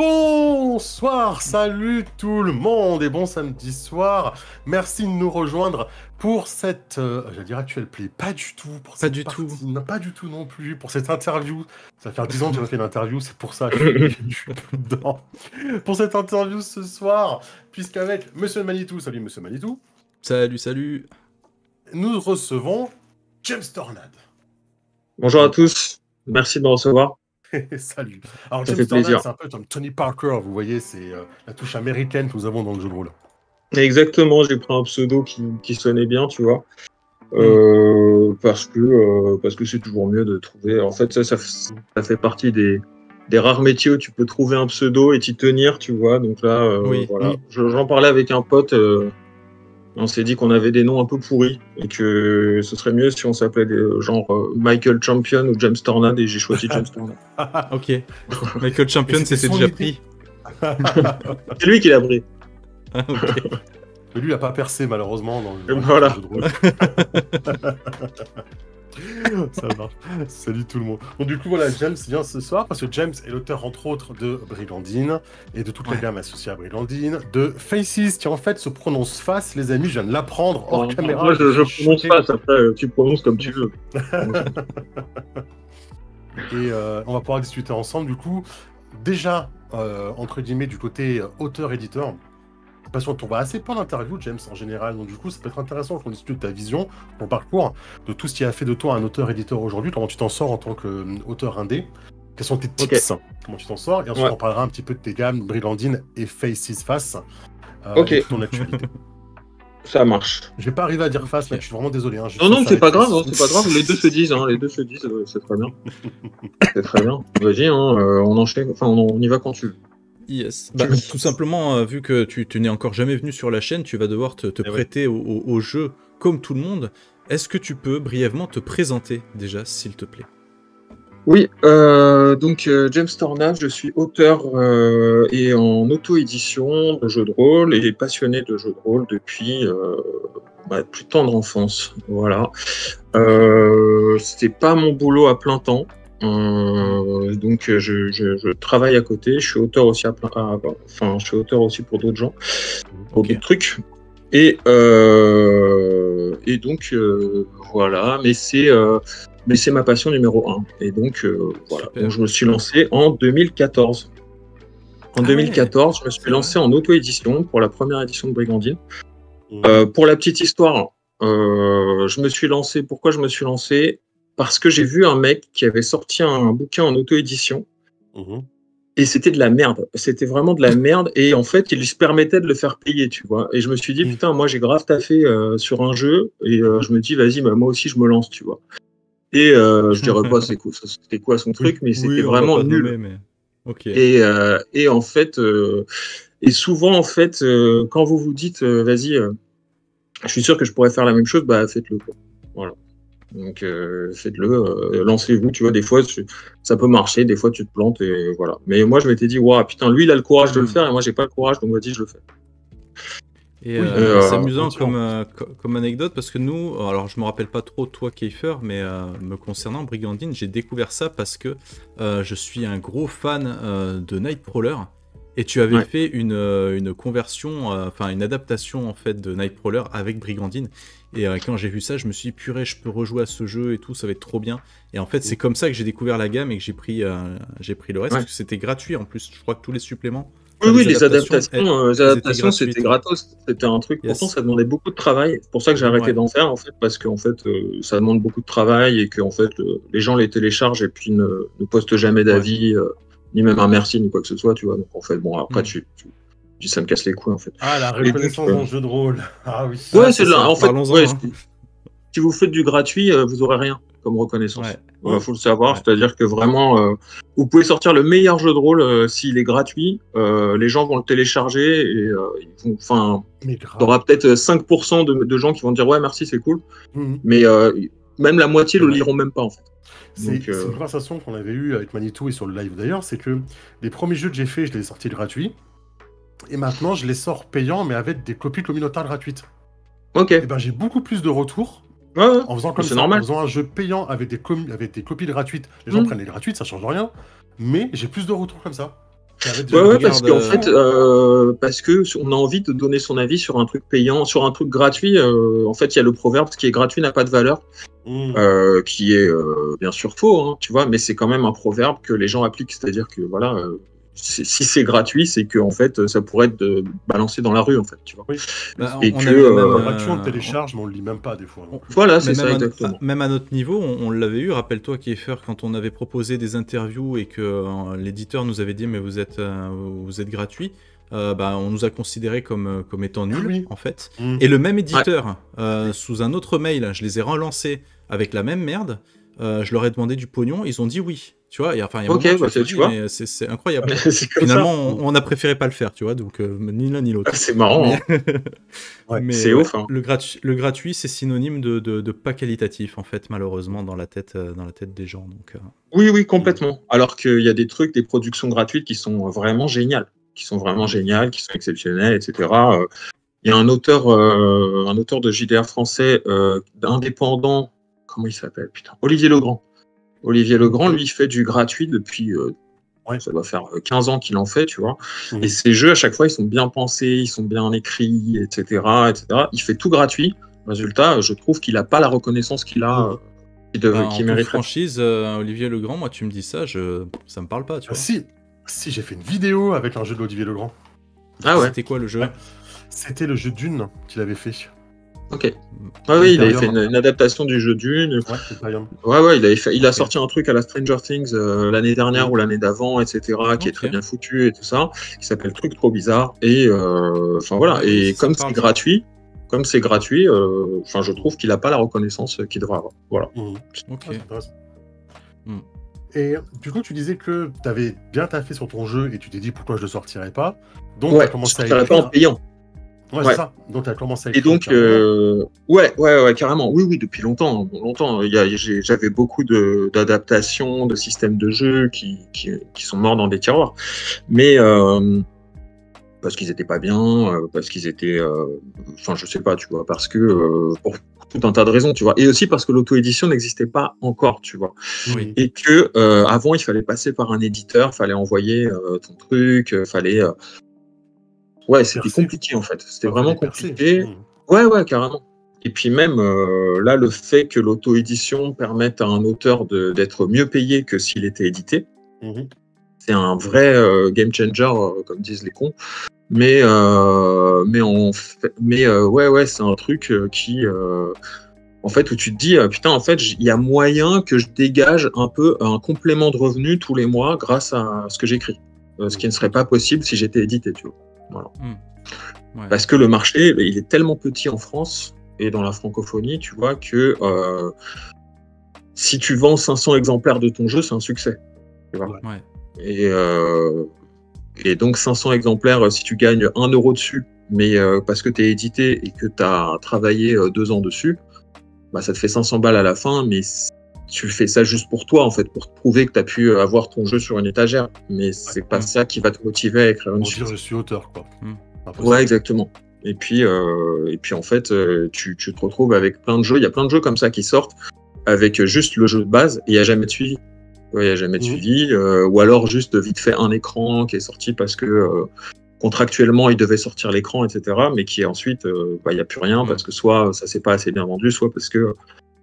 Bonsoir, salut tout le monde et bon samedi soir. Merci de nous rejoindre pour cette, j'allais dire actuelle play, pas du tout pour Pas cette du partie, tout. non, pas du tout non plus pour cette interview. Ça va faire 10 ans que j'ai pas fait d'interview, c'est pour ça que je suis plus dedans. Pour cette interview ce soir, puisqu'avec Monsieur Manitou, salut Monsieur Manitou, Salut, salut. nous recevons James Tornade. Bonjour à tous, merci de me recevoir, Salut. Alors ça James fait Tornade, plaisir. c'est un peu comme Tony Parker, vous voyez, c'est la touche américaine que nous avons dans le jeu de rôle. Exactement, j'ai pris un pseudo qui sonnait bien, tu vois, parce que c'est toujours mieux de trouver. En fait, ça fait partie des rares métiers où tu peux trouver un pseudo et t'y tenir, tu vois. Donc là, Oui. voilà, j'en parlais avec un pote. On s'est dit qu'on avait des noms un peu pourris et que ce serait mieux si on s'appelait genre Michael Champion ou James Tornade, et j'ai choisi James Tornade. Ok. Michael Champion, Et c'est c'était son déjà idée. pris. C'est lui qui l'a pris. Ah, ok. Mais lui, il n'a pas percé malheureusement dans le Voilà. jeu de rôle. Ça marche. Salut tout le monde. Donc du coup voilà, James vient ce soir parce que James est l'auteur entre autres de Brigandine et de toute la gamme associée à Brigandine, de Faces qui en fait se prononce face, les amis, je viens de l'apprendre hors caméra. Moi, je suis prononce choqué. pas, après tu prononces comme tu veux. Et on va pouvoir discuter ensemble du coup, déjà entre guillemets du côté auteur-éditeur. Parce qu'on va assez peu d'interviews, James, en général. Donc, du coup, ça peut être intéressant qu'on discute de ta vision, ton parcours, de tout ce qui a fait de toi un auteur-éditeur aujourd'hui, comment tu t'en sors en tant qu'auteur indé, quels sont tes tips, comment tu t'en sors, et ensuite on parlera un petit peu de tes gammes, Brigandine et Faces Face, et de ton actualité. Ça marche. Je vais pas arriver à dire face, mec, je suis vraiment désolé. Hein, Non, c'est pas grave, c'est pas grave, les deux se disent, c'est très bien. C'est très bien. Vas-y, on enchaîne, enfin, on y va quand tu veux. Yes. Bah, tout simplement, vu que tu n'es encore jamais venu sur la chaîne, tu vas devoir te prêter au jeu comme tout le monde. Est-ce que tu peux brièvement te présenter déjà, s'il te plaît? Oui, donc James Tornade, je suis auteur et en auto-édition de jeux de rôle et passionné de jeux de rôle depuis plus tendre enfance. Voilà. C'était pas mon boulot à plein temps. Donc je travaille à côté, je suis auteur aussi je suis auteur aussi pour d'autres gens, pour d'autres trucs. Et donc voilà, mais c'est ma passion numéro 1. Et donc voilà, donc, je me suis lancé en 2014. En 2014, je me suis lancé en auto-édition pour la première édition de Brigandine. Pour la petite histoire, je me suis lancé. Pourquoi je me suis lancé? Parce que j'ai vu un mec qui avait sorti un bouquin en auto-édition. Et c'était de la merde. C'était vraiment de la merde. Et en fait, il se permettait de le faire payer, tu vois. Et je me suis dit, putain, moi, j'ai grave taffé sur un jeu. Et je me dis, vas-y, moi aussi, je me lance, tu vois. Et je dirais pas c'était quoi son truc, mais c'était vraiment nul. Nommer, mais... okay. Et en fait, et souvent, en fait, quand vous vous dites, vas-y, je suis sûr que je pourrais faire la même chose, bah faites-le. Voilà. Donc faites-le, lancez-vous, tu vois, des fois ça peut marcher, des fois tu te plantes et voilà. Mais moi je m'étais dit, waouh, putain, lui il a le courage de le faire et moi j'ai pas le courage, donc vas-y, je le fais. Et c'est amusant comme anecdote parce que nous, alors je me rappelle pas trop toi Kiefer, mais me concernant Brigandine, j'ai découvert ça parce que je suis un gros fan de Nightcrawler. Et tu avais fait une conversion, enfin une adaptation en fait de Nightcrawler avec Brigandine. Et quand j'ai vu ça, je me suis dit purée, je peux rejouer à ce jeu et tout, ça va être trop bien. Et en fait, c'est comme ça que j'ai découvert la gamme et que j'ai pris le reste parce que c'était gratuit en plus. Je crois que tous les suppléments. Oui, les adaptations, c'était gratos. C'était un truc. Pourtant, ça demandait beaucoup de travail. C'est pour ça que j'ai arrêté d'en faire en fait, parce qu'en fait, ça demande beaucoup de travail et que en fait, les gens les téléchargent et puis ne postent jamais d'avis. Ni même un merci, ni quoi que ce soit, tu vois. Donc, en fait, bon, après, ça me casse les couilles, en fait. Ah, la reconnaissance dans le jeu de rôle. Ah oui. Ouais, c'est là. En fait, si vous faites du gratuit, vous aurez rien comme reconnaissance. Faut le savoir. C'est-à-dire que vraiment, vous pouvez sortir le meilleur jeu de rôle s'il est gratuit. Les gens vont le télécharger et t'auras peut-être 5% de gens qui vont dire ouais, merci, c'est cool. Mais même la moitié le liront même pas, en fait. C'est une conversation qu'on avait eue avec Manitou et sur le live d'ailleurs, c'est que les premiers jeux que j'ai faits, je les ai sortis gratuits, et maintenant je les sors payants, mais avec des copies communautaires gratuites. Ok. Et ben j'ai beaucoup plus de retours en faisant comme ça, normal. En faisant un jeu payant avec des copies gratuites. Les gens prennent les gratuites, ça change rien, mais j'ai plus de retours comme ça. Ouais, parce qu'en fait, parce que on a envie de donner son avis sur un truc payant, sur un truc gratuit. En fait, il y a le proverbe, ce qui est gratuit n'a pas de valeur, qui est bien sûr faux, hein, tu vois, mais c'est quand même un proverbe que les gens appliquent, c'est-à-dire que voilà, si c'est gratuit, c'est que en fait, ça pourrait être balancé dans la rue, en fait, tu vois. Oui. Et que gratuit, on le télécharge, mais on le lit même pas des fois. Voilà, c'est ça, exactement. Même à notre niveau, on l'avait eu. Rappelle-toi, Kiefer, quand on avait proposé des interviews et que l'éditeur nous avait dit mais vous êtes gratuit. On nous a considérés comme étant nuls, en fait. Et le même éditeur, sous un autre mail, je les ai relancés avec la même merde. Je leur ai demandé du pognon, ils ont dit oui. Tu vois, il y a un moment, tu vois, mais c'est incroyable. Finalement, on a préféré pas le faire, tu vois, donc ni l'un ni l'autre. C'est marrant. Mais c'est ouf. Hein. Le gratuit, c'est synonyme de pas qualitatif, en fait, malheureusement, dans la tête des gens. Donc, Oui, complètement. Alors qu'il y a des trucs, des productions gratuites qui sont vraiment géniales, qui sont exceptionnelles, etc. Il y a un auteur de JDR français, indépendant, comment il s'appelle, putain, Olivier Legrand. Olivier Legrand, lui, fait du gratuit depuis, ça doit faire 15 ans qu'il en fait, tu vois. Et ces jeux, à chaque fois, ils sont bien pensés, ils sont bien écrits, etc. Il fait tout gratuit. Résultat, je trouve qu'il n'a pas la reconnaissance qu'il a, qu'il mérite. Franchise, Olivier Legrand, moi, tu me dis ça, ça me parle pas, tu vois. Si, j'ai fait une vidéo avec un jeu d'Olivier Legrand. Ah ouais. C'était quoi le jeu? C'était le jeu Dune qu'il avait fait. Ok. Ah oui, il avait fait une adaptation du jeu Dune. Ouais, il a sorti un truc à la Stranger Things l'année dernière ou l'année d'avant, etc., qui est très bien foutu et tout ça, qui s'appelle Truc trop bizarre. Et voilà. Et comme c'est gratuit, je trouve qu'il n'a pas la reconnaissance qu'il devrait avoir. Voilà. Ok. Et du coup, tu disais que tu avais bien taffé sur ton jeu et tu t'es dit pourquoi je le sortirais pas. Donc, tu as commencé à écrire. Pas en payant. Ouais, c'est ça. Donc, tu as commencé à écrire. Et donc, ouais, carrément. Oui, depuis longtemps. J'avais beaucoup d'adaptations, de systèmes de jeu qui sont morts dans des tiroirs. Mais parce qu'ils étaient pas bien, parce qu'ils étaient. Je sais pas, tu vois, parce que. Pour tout un tas de raisons, tu vois. Et aussi parce que l'auto-édition n'existait pas encore, tu vois. Oui. Et que avant, il fallait passer par un éditeur, fallait envoyer ton truc, fallait. Ouais, c'était compliqué en fait. C'était vraiment compliqué. Ouais, carrément. Et puis même là, le fait que l'auto-édition permette à un auteur d'être mieux payé que s'il était édité, c'est un vrai game changer, comme disent les cons. Mais c'est un truc qui, en fait, où tu te dis, putain, en fait, il y a moyen que je dégage un peu un complément de revenu tous les mois grâce à ce que j'écris. Ce qui ne serait pas possible si j'étais édité, tu vois. Voilà. Ouais. Parce que le marché, il est tellement petit en France et dans la francophonie, tu vois, que si tu vends 500 exemplaires de ton jeu, c'est un succès. Tu vois. Ouais. Et donc 500 exemplaires, si tu gagnes 1 euro dessus, mais parce que tu es édité et que tu as travaillé 2 ans dessus, ça te fait 500 balles à la fin, mais tu fais ça juste pour toi, en fait, pour te prouver que tu as pu avoir ton jeu sur une étagère. Mais c'est pas ça qui va te motiver à écrire une suite. Pour dire je suis auteur, quoi. Ouais, exactement. Et puis en fait, tu te retrouves avec plein de jeux. Il y a plein de jeux comme ça qui sortent avec juste le jeu de base et il n'y a jamais de suivi. Il n'y a jamais de suivi. Ou alors juste vite fait un écran qui est sorti parce que contractuellement, il devait sortir l'écran, etc. Mais qui ensuite, il n'y a plus rien parce que soit ça s'est pas assez bien vendu, soit parce que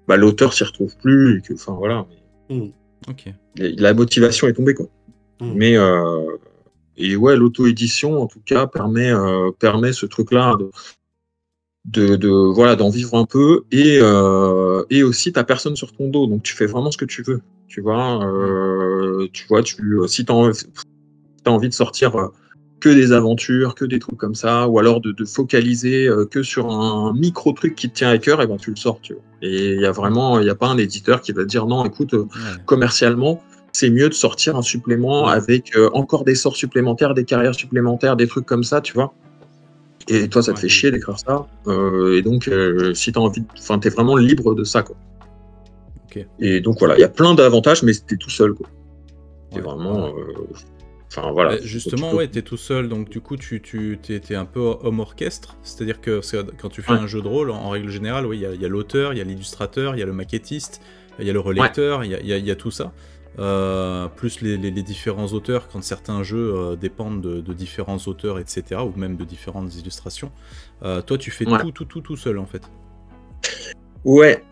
l'auteur s'y retrouve plus et que, enfin voilà. Ok. La motivation est tombée, quoi. Mais et ouais, l'auto-édition en tout cas permet ce truc-là d'en vivre un peu et aussi t'as personne sur ton dos, donc tu fais vraiment ce que tu veux. Tu vois, si t'as envie de sortir que des aventures, que des trucs comme ça, ou alors de focaliser que sur un micro truc qui te tient à cœur, et tu le sors, tu vois. Et il y a pas un éditeur qui va te dire non, écoute, commercialement, c'est mieux de sortir un supplément avec encore des sorts supplémentaires, des carrières supplémentaires, des trucs comme ça, tu vois. Et toi, ça te fait chier d'écrire ça. Et donc, si t'as envie, t'es vraiment libre de ça, quoi. Okay. Et donc voilà, il y a plein d'avantages, mais t'es tout seul, quoi. T'es vraiment. Voilà. Justement, t'es tout seul, donc du coup, t'es un peu homme orchestre. C'est-à-dire que quand tu fais un jeu de rôle, en règle générale, il y a l'auteur, il y a l'illustrateur, il y a le maquettiste, il y a le relecteur, il y a tout ça. plus les différents auteurs, quand certains jeux dépendent de différents auteurs, etc., ou même de différentes illustrations. Toi, tu fais tout seul, en fait. Ouais,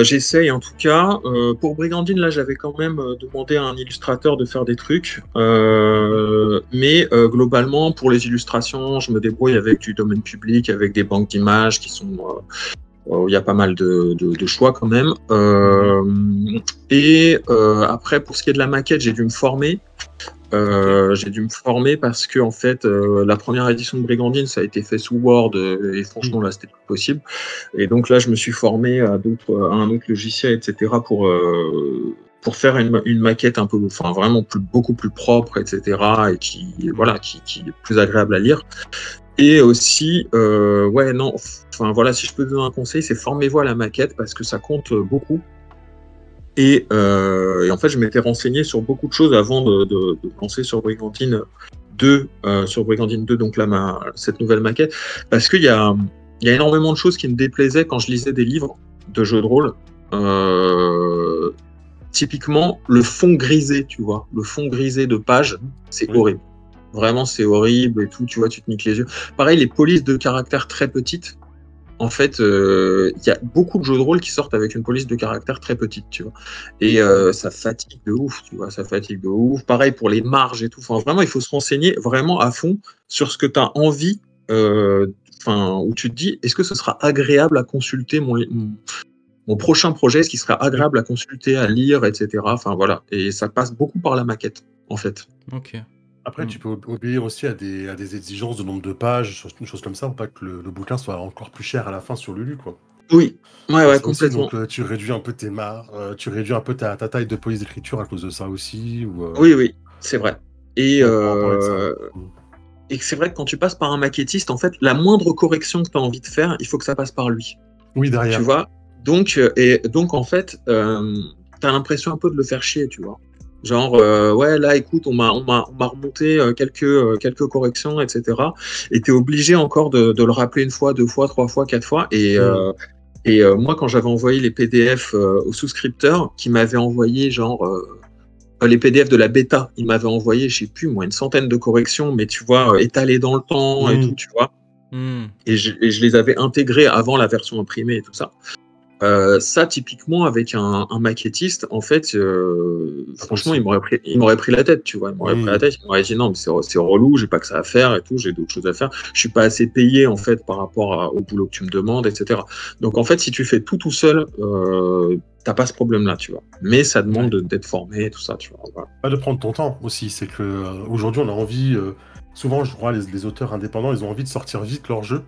j'essaye en tout cas. Pour Brigandine, là, j'avais quand même demandé à un illustrateur de faire des trucs. Mais globalement, pour les illustrations, je me débrouille avec du domaine public, avec des banques d'images qui sont... il y a pas mal de choix quand même. Après, pour ce qui est de la maquette, j'ai dû me former. J'ai dû me former parce que en fait, la première édition de Brigandine, ça a été fait sous Word et franchement là, c'était pas possible. Et donc là, je me suis formé à un autre logiciel, etc. pour faire une maquette un peu, enfin vraiment beaucoup plus propre, etc. Et qui est plus agréable à lire. Et aussi, enfin voilà, si je peux donner un conseil, c'est formez-vous à la maquette parce que ça compte beaucoup. Et en fait, je m'étais renseigné sur beaucoup de choses avant de lancer sur Brigandine 2, donc là, cette nouvelle maquette, parce qu'il y a énormément de choses qui me déplaisaient quand je lisais des livres de jeux de rôle. Typiquement, le fond grisé, tu vois, le fond grisé de page, c'est horrible. Vraiment, c'est horrible et tout, tu vois, tu te niques les yeux. Pareil, les polices de caractères très petites. En fait, y a beaucoup de jeux de rôle qui sortent avec une police de caractère très petite, tu vois. Et ça fatigue de ouf, tu vois, ça fatigue de ouf. Pareil pour les marges et tout. Enfin, vraiment, il faut se renseigner vraiment à fond sur ce que tu as envie, où tu te dis, est-ce que ce sera agréable à consulter mon prochain projet, est-ce qu'il sera agréable à consulter, à lire, etc. Enfin, voilà. Et ça passe beaucoup par la maquette, en fait. Ok. Après, tu peux obéir aussi à des exigences de nombre de pages, une chose comme ça, pour pas que le bouquin soit encore plus cher à la fin sur Lulu, quoi. Oui, ouais, complètement. Donc, tu réduis un peu tu réduis un peu ta taille de police d'écriture à cause de ça aussi. Oui, c'est vrai. Et Et c'est vrai que quand tu passes par un maquettiste, en fait, la moindre correction que tu as envie de faire, il faut que ça passe par lui. Oui, derrière. Tu vois. Donc, en fait, tu as l'impression un peu de le faire chier, tu vois. Genre, ouais, là, écoute, on m'a remonté quelques corrections, etc. Et tu es obligé encore de le rappeler une fois, 2 fois, 3 fois, 4 fois. Et moi, quand j'avais envoyé les PDF aux souscripteurs, qui m'avaient envoyé, genre, les PDF de la bêta, ils m'avaient envoyé, je sais plus, moi, une centaine de corrections, mais tu vois, étalées dans le temps et tout, tu vois. Et je les avais intégrées avant la version imprimée et tout ça. Ça, typiquement, avec un maquettiste, en fait, franchement, il m'aurait pris la tête, tu vois. Il m'aurait pris la tête, il m'aurait dit non, mais c'est relou, j'ai pas que ça à faire et tout, j'ai d'autres choses à faire. Je suis pas assez payé, en fait, par rapport au boulot que tu me demandes, etc. Donc, en fait, si tu fais tout seul, t'as pas ce problème-là, tu vois. Mais ça demande d'être formé et tout ça, tu vois. Voilà. Pas de prendre ton temps aussi, c'est que aujourd'hui, on a envie. Souvent, je crois, les auteurs indépendants, ils ont envie de sortir vite leur jeu.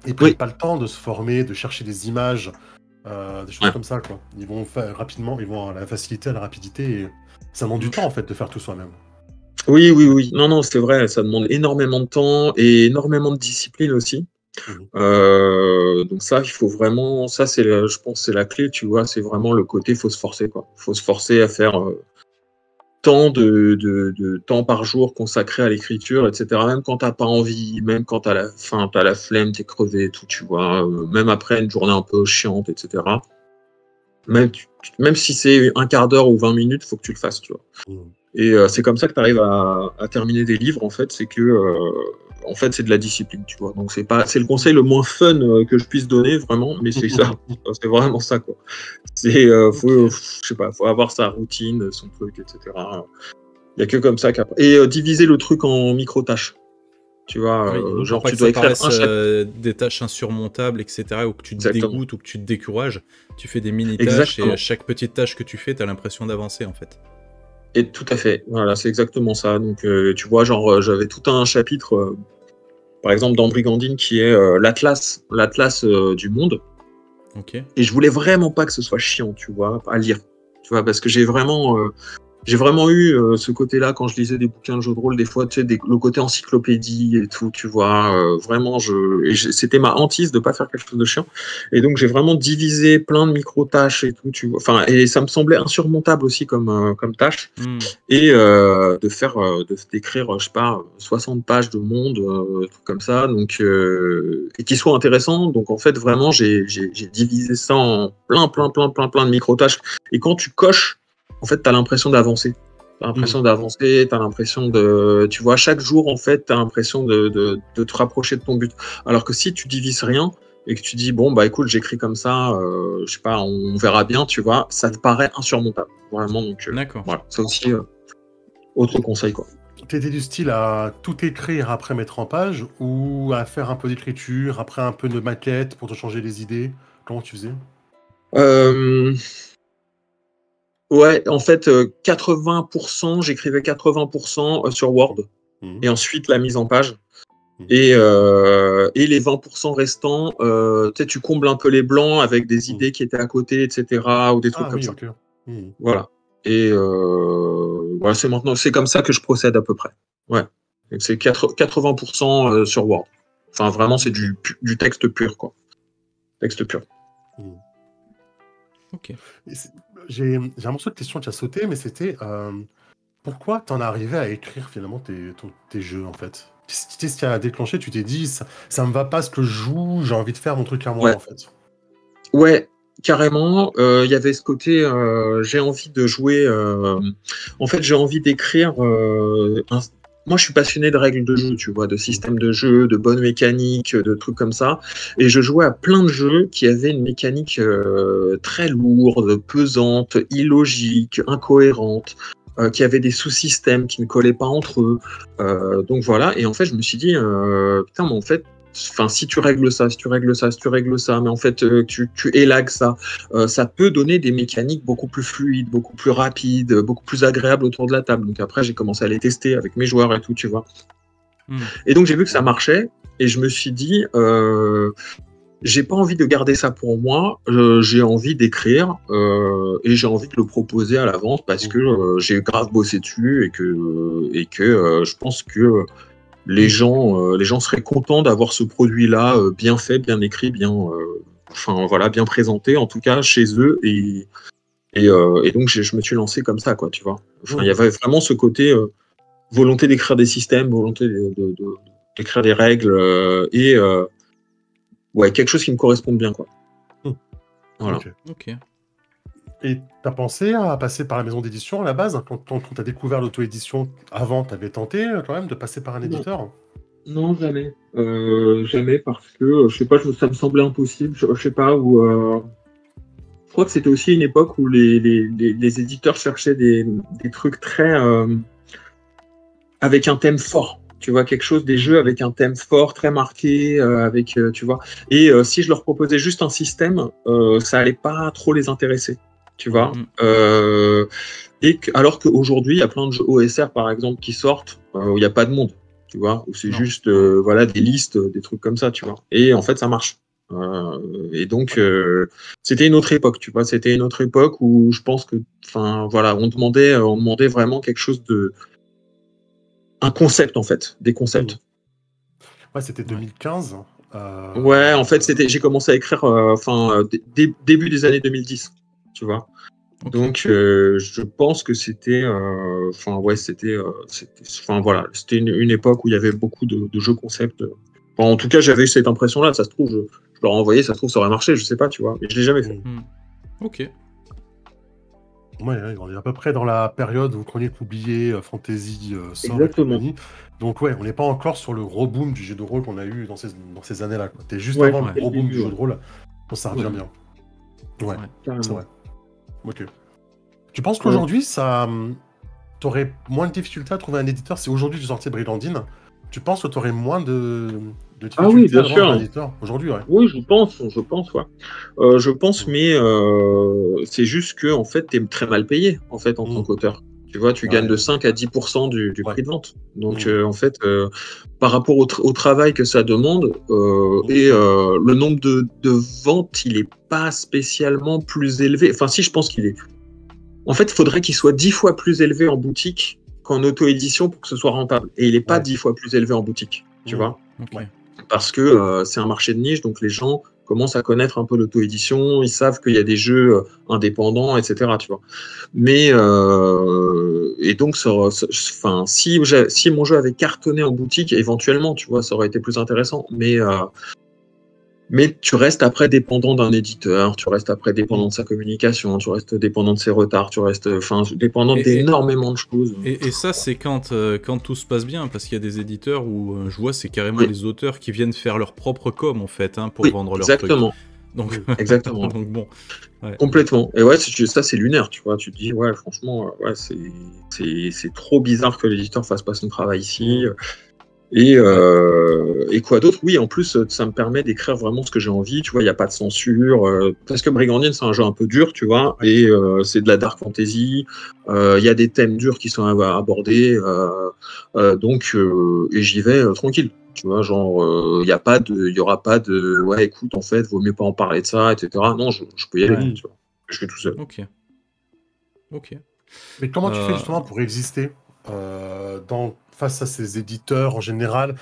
Ils prennent pas le temps de se former, de chercher des images. Des choses comme ça, quoi. Ils vont faire rapidement, ils vont à la facilité, à la rapidité, et ça demande du temps, en fait, de faire tout soi-même. Oui. Non, c'est vrai, ça demande énormément de temps et énormément de discipline aussi. Donc ça, il faut vraiment... Ça, je pense c'est la clé, tu vois, c'est vraiment le côté, il faut se forcer, quoi. Il faut se forcer à faire tant de temps par jour consacré à l'écriture, etc. Même quand t'as pas envie, même quand t'as la flemme, t'es crevé et tout, tu vois. Même après une journée un peu chiante, etc. Même si c'est un quart d'heure ou 20 minutes, il faut que tu le fasses, tu vois. Et c'est comme ça que tu arrives à terminer des livres, en fait, c'est que en fait, c'est de la discipline, tu vois. Donc, c'est le conseil le moins fun que je puisse donner, vraiment, mais c'est ça. C'est vraiment ça, quoi. Je sais pas, faut avoir sa routine, son truc, etc. Il n'y a que comme ça qu'après. Et diviser le truc en micro-tâches. Tu vois, genre, tu dois écrire un chapitre. Des tâches insurmontables, etc., ou que tu te dégoûtes ou que tu te décourages. Tu fais des mini-tâches et chaque petite tâche que tu fais, tu as l'impression d'avancer, en fait. Et tout à fait, voilà, c'est exactement ça. Donc, tu vois, genre, j'avais tout un chapitre, par exemple, dans Brigandine, qui est l'Atlas du monde. Okay. Et je voulais vraiment pas que ce soit chiant, tu vois, à lire. Tu vois, parce que j'ai vraiment eu ce côté-là quand je lisais des bouquins de jeux de rôle, des fois, tu sais, le côté encyclopédie et tout, tu vois. Vraiment, c'était ma hantise de pas faire quelque chose de chiant. Et donc, j'ai vraiment divisé plein de micro-tâches et tout, tu vois. Enfin, et ça me semblait insurmontable aussi comme tâche. Et d'écrire, je sais pas, 60 pages de monde, tout comme ça, donc, et qui soit intéressant. Donc, en fait, vraiment, j'ai divisé ça en plein de micro-tâches. Et quand tu coches en fait, tu as l'impression d'avancer. T'as l'impression d'avancer, t'as l'impression de... Tu vois, chaque jour, en fait, t'as l'impression de te rapprocher de ton but. Alors que si tu divises rien et que tu dis, bon, bah écoute, j'écris comme ça, je sais pas, on verra bien, tu vois, ça te paraît insurmontable. Vraiment, donc, D'accord. voilà, ça aussi, autre conseil, quoi. T'étais du style à tout écrire après mettre en page ou à faire un peu d'écriture, après un peu de maquette pour te changer les idées? Comment tu faisais? Ouais, en fait, 80%, j'écrivais 80% sur Word, et ensuite la mise en page. Et les 20% restants, tu combles un peu les blancs avec des idées qui étaient à côté, etc., ou des trucs comme ça. Okay. Voilà. Et voilà, c'est comme ça que je procède à peu près. Ouais. Donc, c'est 80% sur Word. Enfin, vraiment, c'est du texte pur, quoi. Texte pur. Ok. J'ai un morceau de question qui a sauté, mais c'était pourquoi t'en es arrivé à écrire finalement tes jeux, en fait? Qu'est-ce qui a déclenché? Tu t'es dit, ça me va pas ce que je joue, j'ai envie de faire mon truc à moi, en fait. Ouais, carrément. Il y avait ce côté, j'ai envie de jouer. En fait, j'ai envie d'écrire. Moi, je suis passionné de règles de jeu, tu vois, de systèmes de jeu, de bonnes mécaniques, de trucs comme ça. Et je jouais à plein de jeux qui avaient une mécanique très lourde, pesante, illogique, incohérente, qui avaient des sous-systèmes qui ne collaient pas entre eux. Donc voilà. Et en fait, je me suis dit, putain, mais en fait, enfin, si tu règles ça, mais en fait, tu élagues ça, ça peut donner des mécaniques beaucoup plus fluides, beaucoup plus rapides, beaucoup plus agréables autour de la table. Donc après, j'ai commencé à les tester avec mes joueurs et tout, tu vois. Et donc, j'ai vu que ça marchait, et je me suis dit, j'ai pas envie de garder ça pour moi, j'ai envie d'écrire, et j'ai envie de le proposer à la vente parce que j'ai grave bossé dessus, et que je pense que les gens seraient contents d'avoir ce produit-là bien fait, bien écrit, bien présenté, en tout cas chez eux. Et donc je me suis lancé comme ça, quoi, tu vois. Enfin, il y avait vraiment ce côté volonté d'écrire des systèmes, volonté d'écrire des règles, et quelque chose qui me corresponde bien, quoi. Voilà. Ok. Et t'as pensé à passer par la maison d'édition à la base? Quand t'as découvert l'auto-édition, avant, t'avais tenté quand même de passer par un éditeur? Non, jamais. Jamais, parce que, je sais pas, ça me semblait impossible. Je sais pas, je crois que c'était aussi une époque où les éditeurs cherchaient des trucs très... avec un thème fort. Tu vois, quelque chose, des jeux avec un thème fort, très marqué, tu vois. Et si je leur proposais juste un système, ça allait pas trop les intéresser, tu vois. Alors qu'aujourd'hui, il y a plein de jeux OSR, par exemple, qui sortent, où il n'y a pas de monde, tu vois, où c'est juste des listes, des trucs comme ça, tu vois. Et en fait, ça marche. Et donc, c'était une autre époque, tu vois. C'était une autre époque où je pense que, enfin, voilà, on demandait vraiment quelque chose de... Un concept, en fait, des concepts. Ouais, c'était 2015. Ouais, en fait, j'ai commencé à écrire début des années 2010, tu vois. Okay. Donc, je pense que c'était, c'était une époque où il y avait beaucoup de jeux concept. Enfin, en tout cas, j'avais eu cette impression-là. Ça se trouve, je leur ai envoyé, ça se trouve, ça aurait marché, je sais pas, tu vois. Mais je l'ai jamais fait. Ok. Ouais, on est à peu près dans la période où Chronique oubliée, Fantasy sort. Exactement. Donc ouais, on n'est pas encore sur le gros boom du jeu de rôle qu'on a eu dans ces années-là. T'es juste avant le gros boom du jeu de rôle. Donc ça revient bien. Ouais, c'est vrai. Ok. Tu penses qu'aujourd'hui, t'aurais moins de difficultés à trouver un éditeur si aujourd'hui tu sortais Brigandine? Tu penses que t'aurais moins de difficultés à bien sûr. un éditeur aujourd'hui? Oui, je pense, ouais. Je pense, mais c'est juste que en fait, t'es très mal payé en fait en tant qu'auteur. Tu vois, tu gagnes de 5 à 10% du prix de vente. Donc en fait, par rapport au travail que ça demande, et le nombre de ventes, il est pas spécialement plus élevé. Enfin, si, je pense qu'il est. En fait, il faudrait qu'il soit 10 fois plus élevé en boutique qu'en auto-édition pour que ce soit rentable. Et il n'est pas 10 fois plus élevé en boutique, tu vois. Parce que c'est un marché de niche, donc les gens commencent à connaître un peu l'auto-édition, ils savent qu'il y a des jeux indépendants, etc. Tu vois. Mais et donc, si mon jeu avait cartonné en boutique, éventuellement, tu vois, ça aurait été plus intéressant. Mais Mais tu restes après dépendant d'un éditeur, tu restes après dépendant de sa communication, tu restes dépendant de ses retards, tu restes dépendant d'énormément de choses. Et ça, c'est quand tout se passe bien, parce qu'il y a des éditeurs où je vois, c'est carrément les auteurs qui viennent faire leur propre com, en fait, hein, pour vendre leur truc. Donc, exactement. Donc bon. Ouais. Complètement. Et ouais, ça c'est lunaire, tu vois. Tu te dis, ouais, franchement, ouais, c'est trop bizarre que l'éditeur fasse pas son travail ici. Et quoi d'autre? Oui, en plus, ça me permet d'écrire vraiment ce que j'ai envie. Tu vois, il n'y a pas de censure. Parce que Brigandine, c'est un jeu un peu dur, tu vois. Et c'est de la dark fantasy. Il y a des thèmes durs qui sont abordés. Donc, et j'y vais tranquille. Tu vois, genre, il y aura pas de ouais, écoute, en fait, vaut mieux pas en parler de ça, etc. Non, je peux y aller, tu vois. Je fais tout seul. Ok. Mais comment tu fais justement pour exister face à ces éditeurs en général?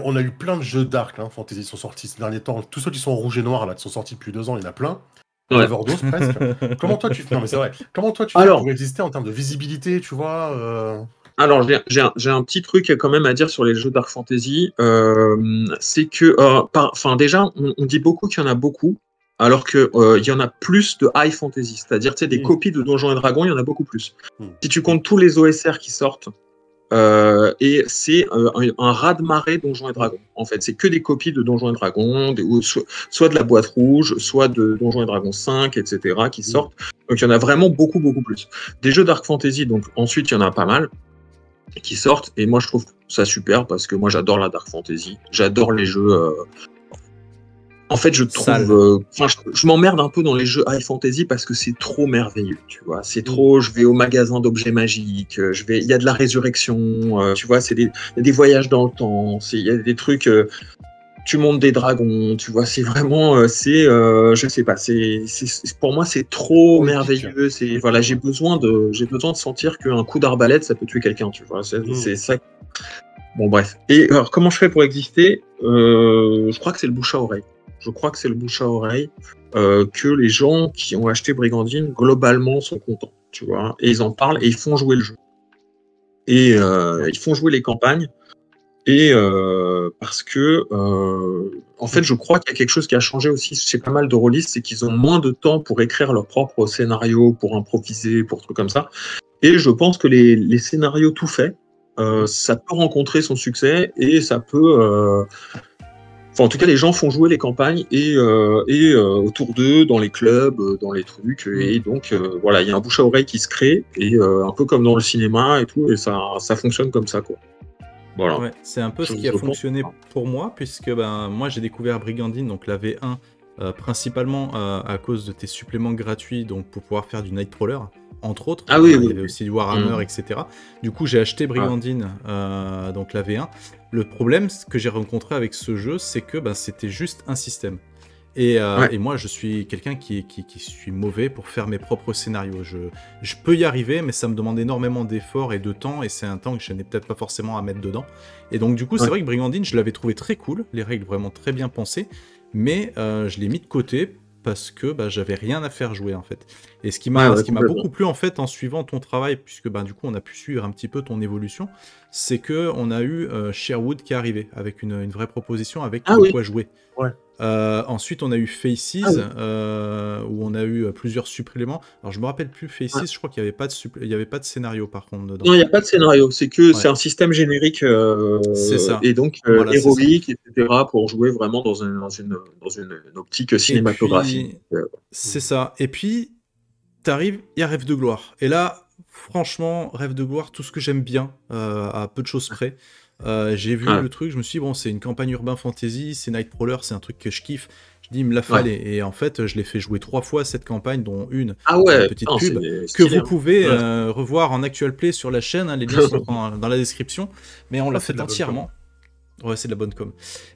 On a eu plein de jeux dark, fantasy sont sortis ces derniers temps. Tous ceux qui sont en rouge et noir, là, qui sont sortis depuis 2 ans, il y en a plein. Overdose presque. Comment toi tu fais? Non, mais c'est vrai. Comment toi tu fais pour exister en termes de visibilité, tu vois Alors, j'ai un petit truc quand même à dire sur les jeux Dark Fantasy. C'est que, déjà, on dit beaucoup qu'il y en a beaucoup, alors qu'il y en a plus de High Fantasy. C'est-à-dire, tu sais, des copies de Donjons et Dragons, il y en a beaucoup plus. Si tu comptes tous les OSR qui sortent, et c'est un raz-de-marée Donjons et Dragons. En fait, c'est que des copies de Donjons et Dragons, soit de la boîte rouge, soit de Donjons et Dragons 5, etc., qui sortent. Donc, il y en a vraiment beaucoup, beaucoup plus. Des jeux Dark Fantasy, donc ensuite, il y en a pas mal qui sortent, et moi je trouve ça super parce que moi j'adore la dark fantasy, j'adore les jeux en fait je trouve je m'emmerde un peu dans les jeux high fantasy parce que c'est trop merveilleux, tu vois, c'est trop, je vais au magasin d'objets magiques, il y a de la résurrection, tu vois, il y a des voyages dans le temps, il y a des trucs, tu montes des dragons, tu vois, c'est vraiment, je sais pas, pour moi c'est trop merveilleux. Voilà, j'ai besoin de sentir qu'un coup d'arbalète ça peut tuer quelqu'un, tu vois. C'est ça. Bon bref. Et alors comment je fais pour exister? Je crois que c'est le bouche à oreille. Que les gens qui ont acheté Brigandine globalement sont contents, tu vois, et ils en parlent et ils font jouer le jeu. Et ils font jouer les campagnes. Et parce que, en fait, je crois qu'il y a quelque chose qui a changé aussi chez pas mal de rôlistes, c'est qu'ils ont moins de temps pour écrire leur propre scénario, pour improviser, pour trucs comme ça. Et je pense que les scénarios tout faits, ça peut rencontrer son succès et ça peut... Enfin, en tout cas, les gens font jouer les campagnes et autour d'eux, dans les clubs, dans les trucs. Et donc, voilà, il y a un bouche à oreille qui se crée, et un peu comme dans le cinéma et tout, et ça fonctionne comme ça, quoi. Voilà. Ouais, c'est un peu ce qui a fonctionné pour moi, puisque moi j'ai découvert Brigandine, donc la V1, principalement à cause de tes suppléments gratuits, donc pour pouvoir faire du Nightcrawler, entre autres. Ah oui, il y avait aussi du Warhammer, etc. Du coup, j'ai acheté Brigandine, donc la V1. Le problème que j'ai rencontré avec ce jeu, c'est que c'était juste un système. Et moi, je suis quelqu'un qui suis mauvais pour faire mes propres scénarios. Je peux y arriver, mais ça me demande énormément d'efforts et de temps, et c'est un temps que je n'ai peut-être pas forcément à mettre dedans. Et donc, du coup, c'est vrai que Brigandine, je l'avais trouvé très cool, les règles vraiment très bien pensées, mais je l'ai mis de côté parce que j'avais rien à faire jouer, en fait. Et ce qui m'a beaucoup plu, en fait, en suivant ton travail, puisque du coup, on a pu suivre un petit peu ton évolution, c'est qu'on a eu Sherwood qui est arrivé avec une vraie proposition avec quoi jouer. Ouais. Ensuite, on a eu Faces, où on a eu plusieurs suppléments. Alors, je me rappelle plus Faces, je crois qu'il n'y avait pas de scénario par contre dedans. Non, il n'y a pas de scénario, c'est un système générique, c'est ça. Et donc héroïque, etc., pour jouer vraiment dans une optique cinématographique. C'est ça. Et puis, t'arrives, il y a Rêve de gloire. Et là, franchement, Rêve de gloire, tout ce que j'aime bien, à peu de choses près. J'ai vu le truc, je me suis dit, bon, c'est une campagne urbain fantasy, c'est Nightcrawler, c'est un truc que je kiffe. Je dis, il me la fallait. Et en fait, je l'ai fait jouer 3 fois cette campagne, dont une petite pub que vous pouvez revoir en actual play sur la chaîne. Hein, les liens sont dans la description. Mais on l'a fait entièrement. Ouais, c'est de la bonne com.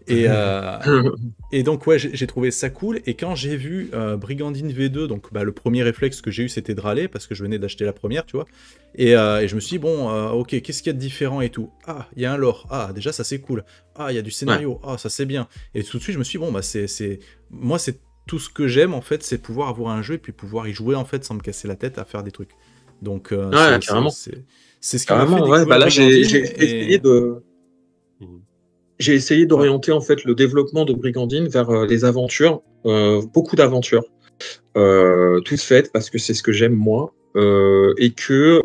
Et donc, ouais, j'ai trouvé ça cool. Et quand j'ai vu Brigandine V2, donc le premier réflexe que j'ai eu, c'était de râler, parce que je venais d'acheter la première, tu vois. Et je me suis dit, bon, ok, qu'est-ce qu'il y a de différent et tout? Ah, il y a un lore. Ah, déjà, ça c'est cool. Ah, il y a du scénario. Ah, ça c'est bien. Et tout de suite, je me suis dit, bon, moi, c'est tout ce que j'aime, en fait, c'est pouvoir avoir un jeu et puis pouvoir y jouer, en fait, sans me casser la tête à faire des trucs. Donc, carrément. C'est ce qui m'a fait découvrir là, j'ai Brigandine, essayé de... j'ai essayé d'orienter en fait le développement de Brigandine vers les aventures, beaucoup d'aventures, toutes faites parce que c'est ce que j'aime moi. Et que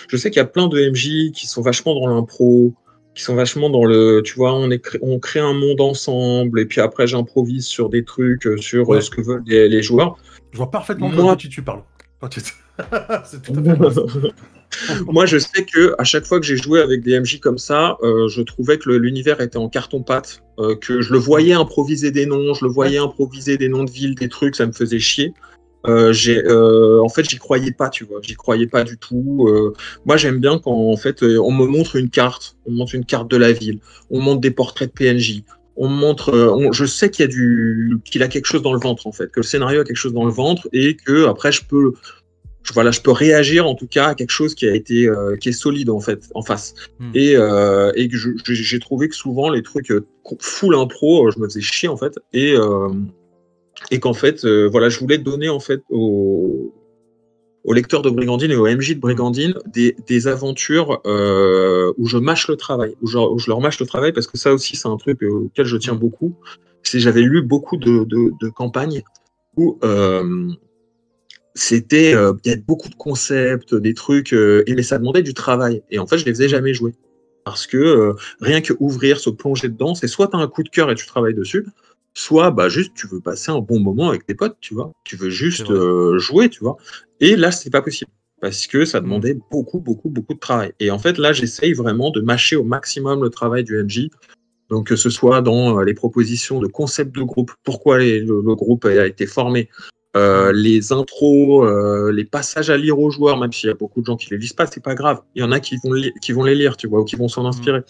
je sais qu'il y a plein de MJ qui sont vachement dans l'impro, qui sont vachement dans le, tu vois, on crée un monde ensemble et puis après j'improvise sur des trucs, sur ce que veulent les joueurs. Je vois parfaitement de qui tu parles. C'est tout à fait Moi, je sais que à chaque fois que j'ai joué avec des MJ comme ça, je trouvais que l'univers était en carton-pâte, que je le voyais improviser des noms, je le voyais improviser des noms de villes, des trucs, ça me faisait chier. En fait, j'y croyais pas, tu vois, j'y croyais pas du tout. Moi, j'aime bien quand, en fait, on me montre une carte, on montre une carte de la ville, on montre des portraits de PNJ, on montre, je sais qu'il a quelque chose dans le ventre, en fait, que le scénario a quelque chose dans le ventre et que après, je peux réagir en tout cas à quelque chose qui a été, qui est solide en fait, en face. Et que j'ai trouvé que souvent les trucs full impro, je me faisais chier en fait. Et qu'en fait, je voulais donner en fait aux lecteurs de Brigandine et aux MJ de Brigandine des aventures où je mâche le travail, où je leur mâche le travail, parce que ça aussi c'est un truc auquel je tiens beaucoup. J'avais lu beaucoup de campagnes où c'était, il y a beaucoup de concepts, des trucs, mais ça demandait du travail. Et en fait, je les faisais jamais jouer. Parce que rien que ouvrir, se plonger dedans, c'est soit tu as un coup de cœur et tu travailles dessus, soit juste tu veux passer un bon moment avec tes potes, tu vois. Tu veux juste jouer, tu vois. Et là, c'est pas possible. Parce que ça demandait beaucoup de travail. Et en fait, là, j'essaye vraiment de mâcher au maximum le travail du MJ. Donc, que ce soit dans les propositions de concepts de groupe, pourquoi le groupe a été formé, les intros, les passages à lire aux joueurs, même s'il y a beaucoup de gens qui les lisent pas, c'est pas grave. Il y en a qui vont les lire, tu vois, ou qui vont s'en inspirer.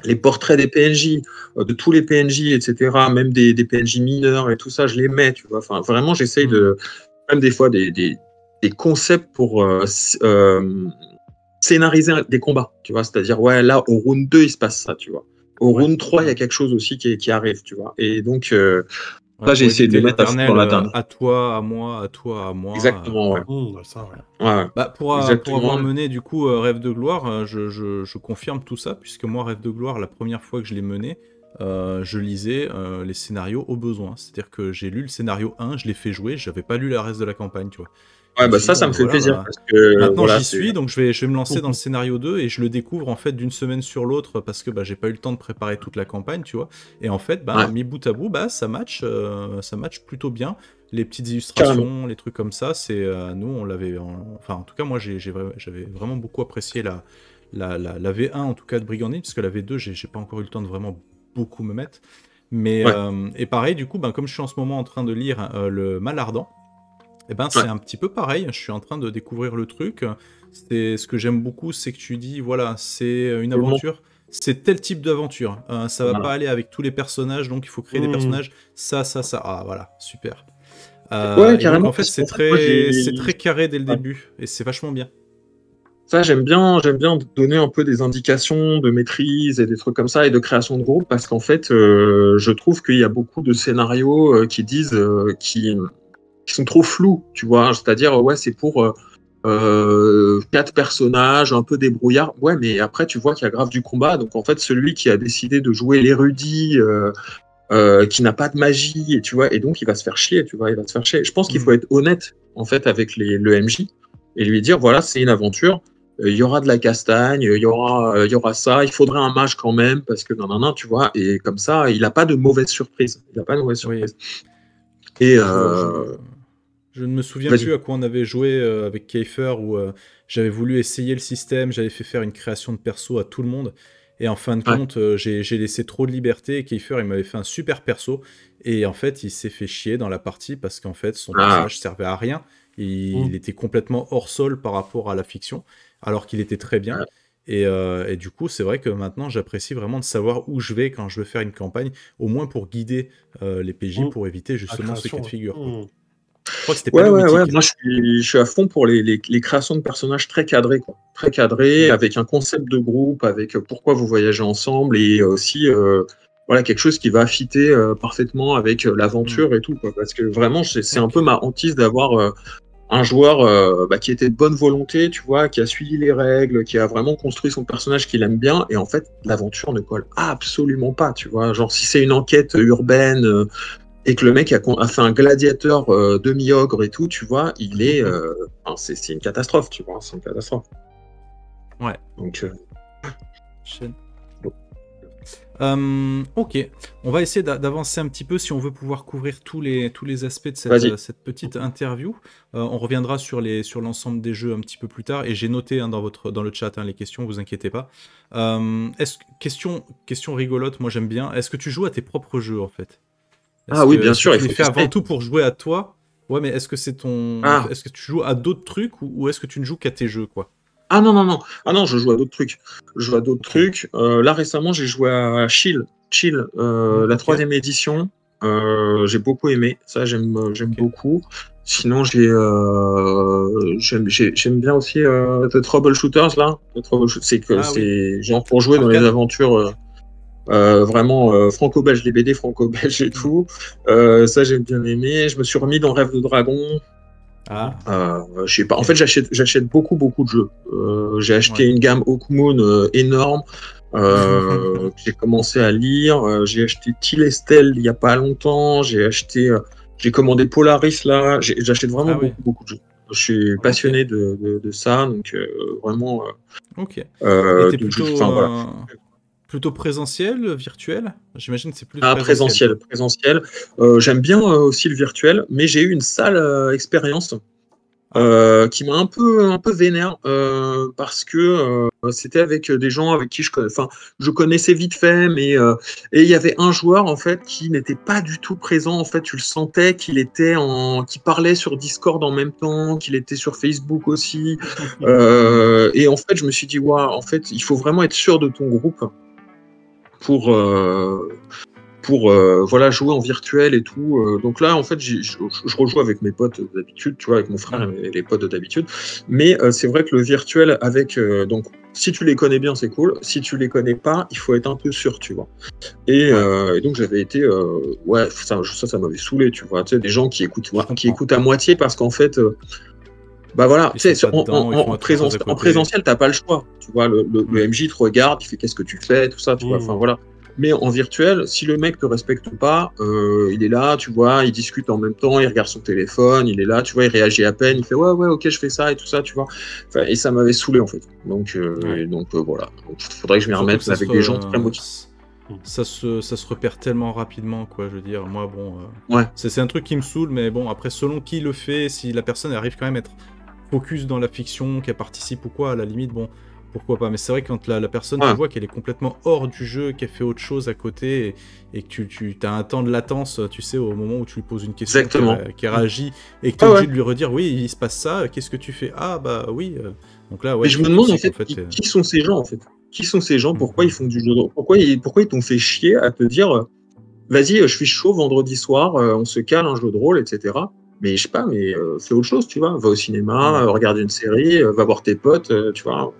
Les portraits des PNJ, de tous les PNJ, etc., même des PNJ mineurs et tout ça, je les mets, tu vois. Enfin, vraiment, j'essaye même des fois des concepts pour scénariser des combats, tu vois. C'est-à-dire, là, au round 2, il se passe ça, tu vois. Au round 3, il y a quelque chose aussi qui arrive, tu vois. Et donc, là, j'ai essayé de les mettre dans la table. À toi, à moi, à toi, à moi. Exactement, Pour avoir mené, du coup, Rêve de Gloire, je confirme tout ça, puisque moi, Rêve de Gloire, la première fois que je l'ai mené, je lisais les scénarios au besoin. C'est-à-dire que j'ai lu le scénario 1, je l'ai fait jouer, j'avais pas lu le reste de la campagne, tu vois. Ça me fait plaisir. Parce que, maintenant, j'y suis, donc je vais me lancer dans le scénario 2 et je le découvre en fait d'une semaine sur l'autre parce que j'ai pas eu le temps de préparer toute la campagne, tu vois. Et en fait, mis bout à bout, ça match plutôt bien. Les petites illustrations, les trucs comme ça, c'est nous, on l'avait. En tout cas, moi, j'avais vraiment beaucoup apprécié la V1 en tout cas de Brigandine, parce que la V2, j'ai pas encore eu le temps de vraiment beaucoup me mettre. Mais et pareil, du coup, comme je suis en ce moment en train de lire le Mal Ardent. C'est un petit peu pareil, je suis en train de découvrir le truc. Ce que j'aime beaucoup, c'est que tu dis, voilà, c'est une aventure, c'est tel type d'aventure. Ça va pas aller avec tous les personnages, donc il faut créer des personnages, ça. Ah, voilà, super. Carrément. Donc, en fait, c'est très carré dès le début, et c'est vachement bien. Ça, j'aime bien donner un peu des indications de maîtrise et des trucs comme ça, et de création de groupe, parce qu'en fait, je trouve qu'il y a beaucoup de scénarios qui disent, qui sont trop flous, tu vois, c'est-à-dire c'est pour 4 personnages un peu débrouillards, mais après tu vois qu'il y a grave du combat, donc en fait celui qui a décidé de jouer l'érudit qui n'a pas de magie, et tu vois, et donc il va se faire chier, tu vois, je pense qu'il faut être honnête en fait avec le MJ et lui dire, voilà, c'est une aventure, il y aura de la castagne, il y aura ça, il faudrait un mage quand même, parce que non, tu vois, et comme ça il n'a pas de mauvaise surprise, Et je ne me souviens plus à quoi on avait joué avec Kiefer, où j'avais voulu essayer le système, j'avais fait faire une création de perso à tout le monde, et en fin de compte, j'ai laissé trop de liberté, et Kiefer, il m'avait fait un super perso, et en fait, il s'est fait chier dans la partie, parce qu'en fait, son personnage servait à rien, il était complètement hors sol par rapport à la fiction, alors qu'il était très bien. Et du coup, c'est vrai que maintenant, j'apprécie vraiment de savoir où je vais quand je veux faire une campagne, au moins pour guider les PJ, pour éviter justement ce cas de figure. Je crois que c'était pas moi je suis à fond pour les créations de personnages très cadrées, quoi. Très cadrées, avec un concept de groupe, avec pourquoi vous voyagez ensemble, et aussi quelque chose qui va fitter parfaitement avec l'aventure et tout, quoi. Parce que vraiment, c'est un peu ma hantise d'avoir un joueur qui était de bonne volonté, tu vois, qui a suivi les règles, qui a vraiment construit son personnage qu'il aime bien, et en fait, l'aventure ne colle absolument pas, tu vois. Genre, si c'est une enquête urbaine et que le mec a fait un gladiateur demi-ogre et tout, tu vois, il est... c'est une catastrophe, tu vois, c'est une catastrophe. Ouais. Donc... Ok, on va essayer d'avancer un petit peu si on veut pouvoir couvrir tous les aspects de cette petite interview. On reviendra sur l'ensemble des jeux un petit peu plus tard, et j'ai noté dans le chat les questions, vous inquiétez pas. Question rigolote, moi j'aime bien. Est-ce que tu joues à tes propres jeux en fait? Oui, bien sûr. Tu les fais avant tout pour jouer à toi? Ouais, mais est-ce que c'est est-ce que tu joues à d'autres trucs ou est-ce que tu ne joues qu'à tes jeux, quoi? Ah non. Ah non, je joue à d'autres trucs. Là, récemment, j'ai joué à Chill, la 3e édition. J'ai beaucoup aimé. Ça, j'aime beaucoup. Sinon, j'aime bien aussi The Troubleshooters, là. C'est genre pour jouer dans les aventures vraiment franco-belge, les BD franco-belges et tout. Ça, j'aime bien aimé. Je me suis remis dans Rêve de Dragon. Je sais pas. En fait, j'achète beaucoup de jeux. J'ai acheté une gamme Hawkmoon énorme. J'ai commencé à lire. J'ai acheté Tilestel il y a pas longtemps. J'ai commandé Polaris là. J'achète vraiment beaucoup de jeux. Je suis passionné de ça, donc vraiment. Ok. Et t'es plutôt présentiel, virtuel? J'imagine que c'est plus présentiel. J'aime bien aussi le virtuel, mais j'ai eu une sale expérience qui m'a un peu vénère parce que c'était avec des gens avec qui je connaissais vite fait, mais et il y avait un joueur en fait qui n'était pas du tout présent. En fait, tu le sentais qu'il parlait sur Discord en même temps, qu'il était sur Facebook aussi. Et en fait, je me suis dit en fait, il faut vraiment être sûr de ton groupe pour jouer en virtuel et tout. Donc là, en fait, je rejoue avec mes potes d'habitude, tu vois, avec mon frère et les potes d'habitude. Mais c'est vrai que le virtuel donc, si tu les connais bien, c'est cool. Si tu les connais pas, il faut être un peu sûr, tu vois. Et donc, j'avais été... ça m'avait saoulé, tu vois. Tu sais, des gens qui écoutent à moitié parce qu'en fait... tu sais, en présentiel, t'as pas le choix. Tu vois, le MJ te regarde, il fait qu'est-ce que tu fais, tout ça, tu vois. Enfin, voilà. Mais en virtuel, si le mec te respecte pas, il est là, tu vois, il discute en même temps, il regarde son téléphone, il est là, tu vois, il réagit à peine, il fait ouais, ok, je fais ça et tout ça, tu vois. Enfin, et ça m'avait saoulé en fait. Donc voilà. Donc, faudrait que je m'y remette avec des gens très motivés. Ça se repère tellement rapidement, quoi. Je veux dire, moi, c'est un truc qui me saoule, mais bon, après, selon qui le fait, si la personne arrive quand même à être focus dans la fiction, qu'elle participe ou quoi, à la limite, bon, pourquoi pas. Mais c'est vrai que quand la personne, tu vois qu'elle est complètement hors du jeu, qu'elle fait autre chose à côté, et que tu as un temps de latence, tu sais, au moment où tu lui poses une question qui réagit, et que tu es obligé de lui redire, oui, il se passe ça, qu'est-ce que tu fais? Ah, bah oui. Donc là, mais je me demande, en fait, qui sont ces gens, en fait? Qui sont ces gens? Pourquoi ils font du jeu de rôle? Pourquoi ils t'ont fait chier à te dire, vas-y, je suis chaud vendredi soir, on se cale un jeu de rôle, etc. Mais je sais pas, mais fais autre chose, tu vois. Va au cinéma, regarde une série, va voir tes potes, tu vois.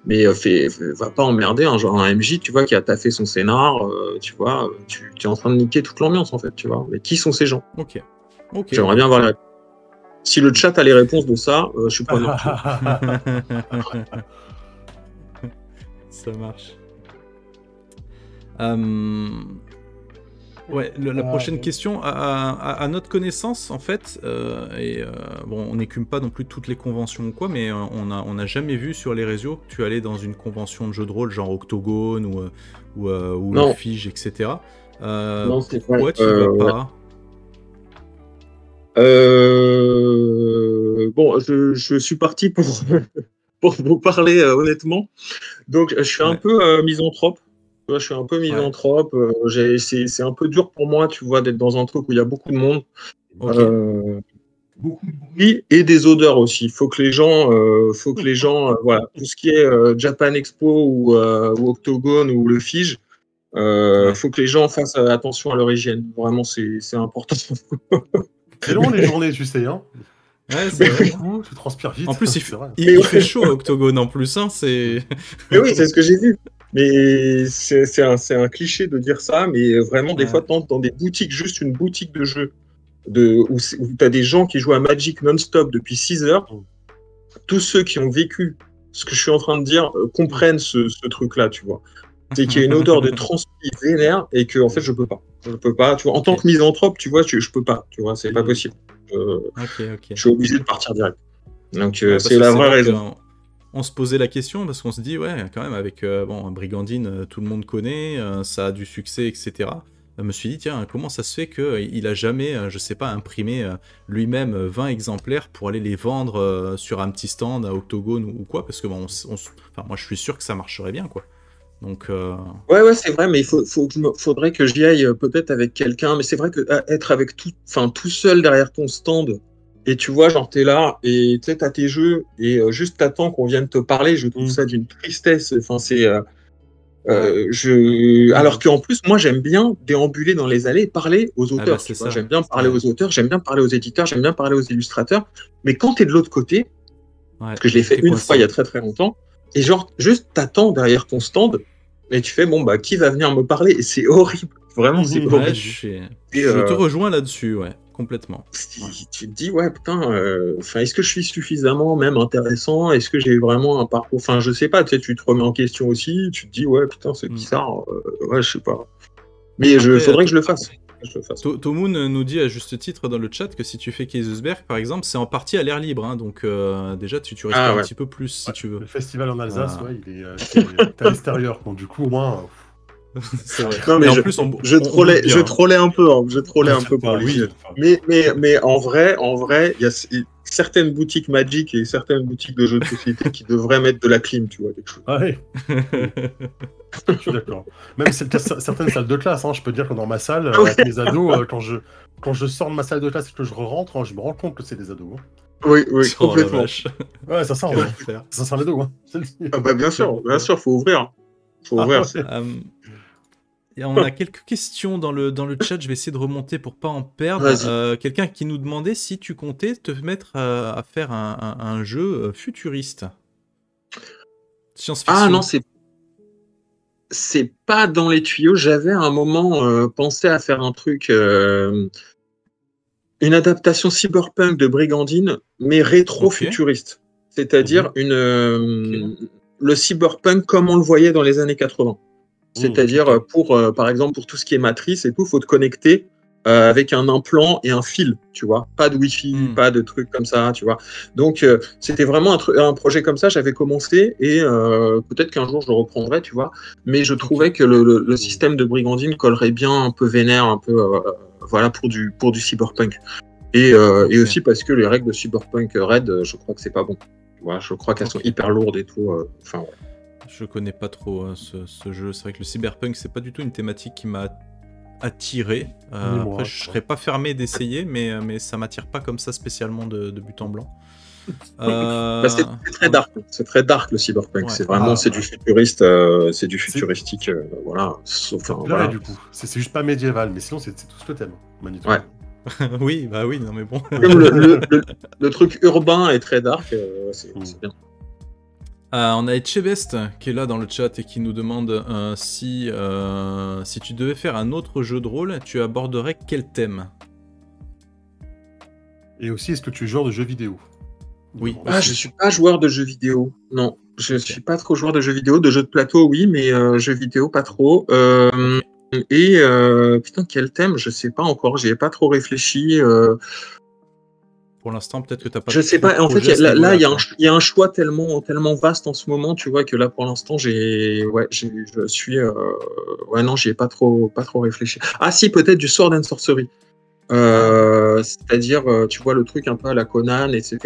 Mais va pas emmerder un MJ, tu vois, qui a taffé son scénar, tu vois. Tu es en train de niquer toute l'ambiance, en fait, tu vois. Mais qui sont ces gens? Ok. J'aimerais bien voir si le chat a les réponses de ça, je suis preneur. Ça marche. La prochaine question, à notre connaissance, en fait, on n'écume pas non plus toutes les conventions ou quoi, mais on n'a jamais vu sur les réseaux que tu allais dans une convention de jeu de rôle, genre Octogone ou le Fige, etc. Non, c'est pourquoi tu vas pas? Je suis parti pour vous parler honnêtement. Donc, je suis un peu misanthrope. Je suis un peu misanthrope. C'est un peu dur pour moi, tu vois, d'être dans un truc où il y a beaucoup de monde. Beaucoup de bruit et des odeurs aussi. Faut que les gens, voilà, tout ce qui est Japan Expo ou Octogone ou le Fige, faut que les gens fassent attention à leur hygiène. Vraiment, c'est important. C'est long les journées, tu sais, hein. Ouais, c'est vrai. Tu transpires vite. En plus, il fait chaud à Octogone en plus, hein, c'est. Mais oui, c'est ce que j'ai vu. Mais c'est un cliché de dire ça, mais vraiment, des fois, dans des boutiques, juste une boutique de jeux, où tu as des gens qui jouent à Magic non-stop depuis 6 heures. Tous ceux qui ont vécu ce que je suis en train de dire comprennent ce truc-là, tu vois. C'est qu'il y a une odeur de transpi vénère et que, en fait, je peux pas. Je peux pas, tu vois. En tant que misanthrope, tu vois, je peux pas, tu vois, c'est pas possible. Je suis obligé de partir direct. Donc, c'est la vraie raison. On se posait la question parce qu'on se dit, ouais, quand même, avec Brigandine, tout le monde connaît, ça a du succès, etc. Je me suis dit, tiens, comment ça se fait qu'il a jamais, je sais pas, imprimé lui-même 20 exemplaires pour aller les vendre sur un petit stand à Octogone ou quoi, parce que bon, moi je suis sûr que ça marcherait bien, quoi. Donc, ouais, c'est vrai, mais faudrait que j'y aille peut-être avec quelqu'un, mais c'est vrai que être avec tout seul derrière ton stand, et tu vois, genre t'es là, et tu sais, t'as tes jeux, et juste t'attends qu'on vienne te parler, je trouve ça d'une tristesse, enfin c'est... Alors qu'en plus, moi, j'aime bien déambuler dans les allées et parler aux auteurs. J'aime bien parler aux auteurs, j'aime bien parler aux éditeurs, j'aime bien parler aux illustrateurs. Mais quand tu es de l'autre côté, parce que je l'ai fait une fois il y a très très longtemps, et genre, juste t'attends derrière ton stand et tu fais, bon, bah, qui va venir me parler? Et c'est horrible. Vraiment, c'est horrible. Je te rejoins là-dessus, ouais. Complètement. Tu te dis, ouais, putain, est-ce que je suis suffisamment même intéressant? Est-ce que j'ai vraiment un parcours? Enfin, je sais pas, tu te remets en question aussi, tu te dis, ouais, putain, c'est bizarre, ouais, je sais pas. Mais il faudrait que je le fasse. Tomoun nous dit à juste titre dans le chat que si tu fais Kaisersberg, par exemple, c'est en partie à l'air libre, hein, donc déjà tu risques un petit peu plus si tu veux. Le festival en Alsace, il est à l'extérieur, donc du coup, au moins... Non, mais en plus, je trollais un peu, pour lui. Mais en vrai, il y a certaines boutiques Magic et certaines boutiques de jeux de société qui devraient mettre de la clim, tu vois, quelque chose. Ah oui. Je suis d'accord. Même certaines salles de classe, hein, je peux dire que dans ma salle, avec mes ados, quand je sors de ma salle de classe et que je rentre, je me rends compte que c'est des ados. Hein. Oui, complètement. Ouais, ça sent, ça sent les dos. Hein. Ah bah bien sûr, faut ouvrir. Et on a quelques questions dans le chat, je vais essayer de remonter pour pas en perdre. Quelqu'un qui nous demandait si tu comptais te mettre à faire un jeu futuriste. Science-fiction. Ah non, c'est pas dans les tuyaux. J'avais à un moment pensé à faire un truc, une adaptation cyberpunk de Brigandine, mais rétro-futuriste. C'est-à-dire le cyberpunk comme on le voyait dans les années 80. C'est-à-dire, par exemple, pour tout ce qui est matrice et tout, il faut te connecter avec un implant et un fil, tu vois. Pas de Wi-Fi, pas de trucs comme ça, tu vois. Donc, c'était vraiment un projet comme ça, j'avais commencé et peut-être qu'un jour, je le reprendrai, tu vois. Mais je trouvais que le système de Brigandine collerait bien un peu vénère, un peu, voilà, pour du cyberpunk. Et aussi parce que les règles de Cyberpunk Red, je crois que c'est pas bon. Tu vois, je crois qu'elles sont hyper lourdes et tout. Enfin, ouais. Je connais pas trop ce jeu. C'est vrai que le cyberpunk, c'est pas du tout une thématique qui m'a attiré. Après, je serais pas fermé d'essayer, mais ça m'attire pas comme ça spécialement de but en blanc. C'est très dark. C'est très dark le cyberpunk. Ouais. C'est vraiment c'est du futuriste, c'est du futuristique. Voilà. Voilà. Du coup, c'est juste pas médiéval, mais sinon c'est tout ce que t'aimes. Magnifique. Ouais. oui, bah oui, non mais bon. Comme le truc urbain est très dark, c'est bien. On a Etchebest qui est là dans le chat et qui nous demande si tu devais faire un autre jeu de rôle, tu aborderais quel thème? Et aussi, est-ce que tu es joueur de jeux vidéo? Oui. Je suis pas joueur de jeux vidéo. Non, je suis pas trop joueur de jeux vidéo. De jeux de plateau, oui, mais jeux vidéo, pas trop. Et putain, quel thème? Je sais pas encore. J'y ai pas trop réfléchi. Pour l'instant, peut-être que t'as pas. Je sais pas. En fait, là, il y a un choix tellement vaste en ce moment, tu vois, que là, pour l'instant, j'y ai pas trop réfléchi. Ah si, peut-être du Sword and Sorcery. C'est-à-dire, tu vois, le truc un peu à la Conan, etc.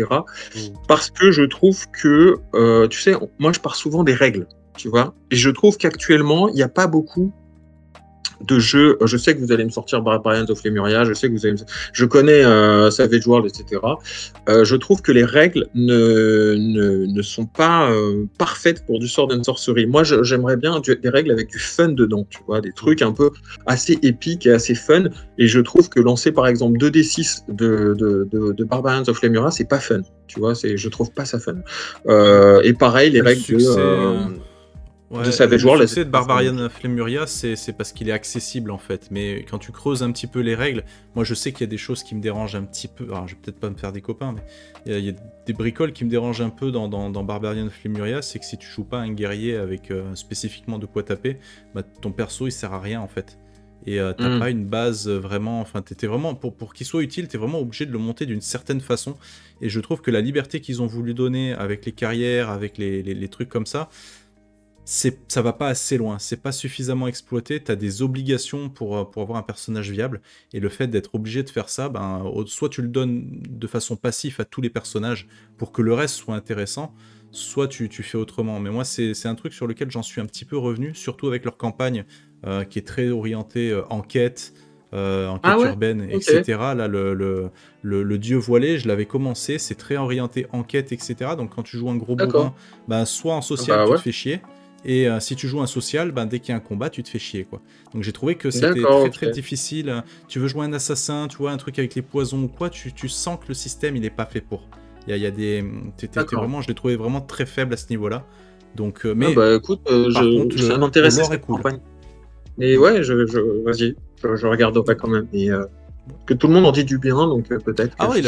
Parce que je trouve que, tu sais, moi, je pars souvent des règles, tu vois, et je trouve qu'actuellement, il n'y a pas beaucoup de jeux. Je sais que vous allez me sortir Barbarians of Lemuria, je connais Savage World, etc. Je trouve que les règles ne sont pas parfaites pour du Sword and Sorcery. Moi, j'aimerais bien des règles avec du fun dedans, tu vois, des trucs un peu assez épiques et assez fun. Et je trouve que lancer par exemple 2d6 de Barbarians of Lemuria, c'est pas fun, tu vois. Je trouve pas ça fun. Et pareil, les règles Ouais, je savais jouer. Le succès de Barbarian Flemuria, c'est parce qu'il est accessible en fait. Mais quand tu creuses un petit peu les règles, moi je sais qu'il y a des choses qui me dérangent un petit peu. Alors je vais peut-être pas me faire des copains, mais il y a des bricoles qui me dérangent un peu dans Barbarian Flemuria. C'est que si tu joues pas un guerrier avec spécifiquement de quoi taper, bah, ton perso il sert à rien en fait. Et t'as pas une base vraiment. Enfin, t'étais vraiment. Pour qu'il soit utile, t'es vraiment obligé de le monter d'une certaine façon. Et je trouve que la liberté qu'ils ont voulu donner avec les carrières, avec les trucs comme ça, ça va pas assez loin, c'est pas suffisamment exploité, t'as des obligations pour avoir un personnage viable, et le fait d'être obligé de faire ça, ben, soit tu le donnes de façon passive à tous les personnages pour que le reste soit intéressant, soit tu fais autrement. Mais moi c'est un truc sur lequel j'en suis un petit peu revenu, surtout avec leur campagne qui est très orientée enquête urbaine, etc. Là, le dieu voilé, je l'avais commencé, c'est très orienté enquête, etc. Donc quand tu joues un gros bourrin, ben, soit en social tu te fais chier, et si tu joues un social, ben, dès qu'il y a un combat, tu te fais chier, quoi. Donc j'ai trouvé que c'était très difficile. Tu veux jouer un assassin, tu vois, un truc avec les poisons ou quoi, tu sens que le système, il est pas fait pour. Il y a des... vraiment, je l'ai trouvé vraiment très faible à ce niveau-là. Donc, mais écoute, ça m'intéresse cette campagne. Mais ouais, vas-y, je regarderai quand même. Et, que tout le monde en dit du bien, donc peut-être. Ah oui,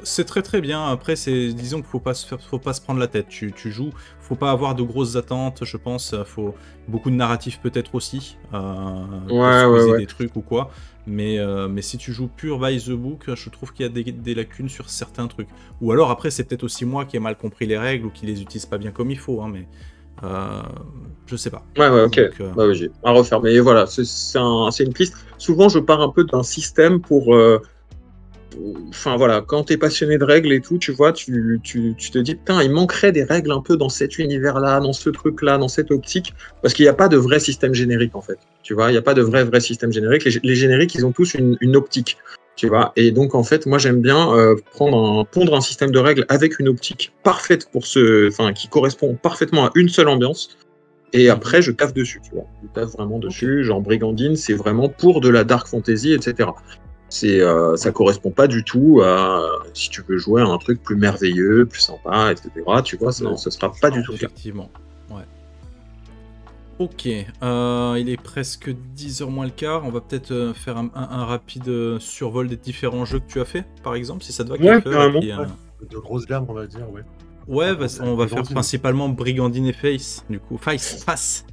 c'est très très bien. Après, disons qu'il faut pas se prendre la tête. Tu joues, faut pas avoir de grosses attentes, je pense. Faut beaucoup de narratifs peut-être aussi, des trucs ou quoi. Mais si tu joues pur by the book, je trouve qu'il y a des lacunes sur certains trucs. Ou alors après, c'est peut-être aussi moi qui ai mal compris les règles ou qui les utilise pas bien comme il faut, hein, mais. Je sais pas. Ok. Donc, j'ai à refaire. Mais voilà, c'est une piste. Souvent, je pars un peu d'un système pour. Enfin voilà, quand t'es passionné de règles et tout, tu vois, tu te dis putain, il manquerait des règles un peu dans cet univers-là, dans ce truc-là, dans cette optique, parce qu'il n'y a pas de vrai système générique en fait. Tu vois, il n'y a pas de vrai système générique. Les génériques, ils ont tous une optique. Tu vois, et donc en fait, moi j'aime bien pondre un système de règles avec une optique parfaite qui correspond parfaitement à une seule ambiance. Et après, je taffe dessus, tu vois. Je taffe vraiment dessus. Genre Brigandine, c'est vraiment pour de la dark fantasy, etc. Ça correspond pas du tout à si tu veux jouer à un truc plus merveilleux, plus sympa, etc. Tu vois, ce sera pas du tout. Effectivement. Ouais. Ok, il est presque 10h moins le quart, on va peut-être faire un rapide survol des différents jeux que tu as fait, par exemple, si ça te va. Ouais, carrément. De grosses gammes, on va dire, ouais. Ouais, on va faire principalement Brigandine et Face, du coup. Face.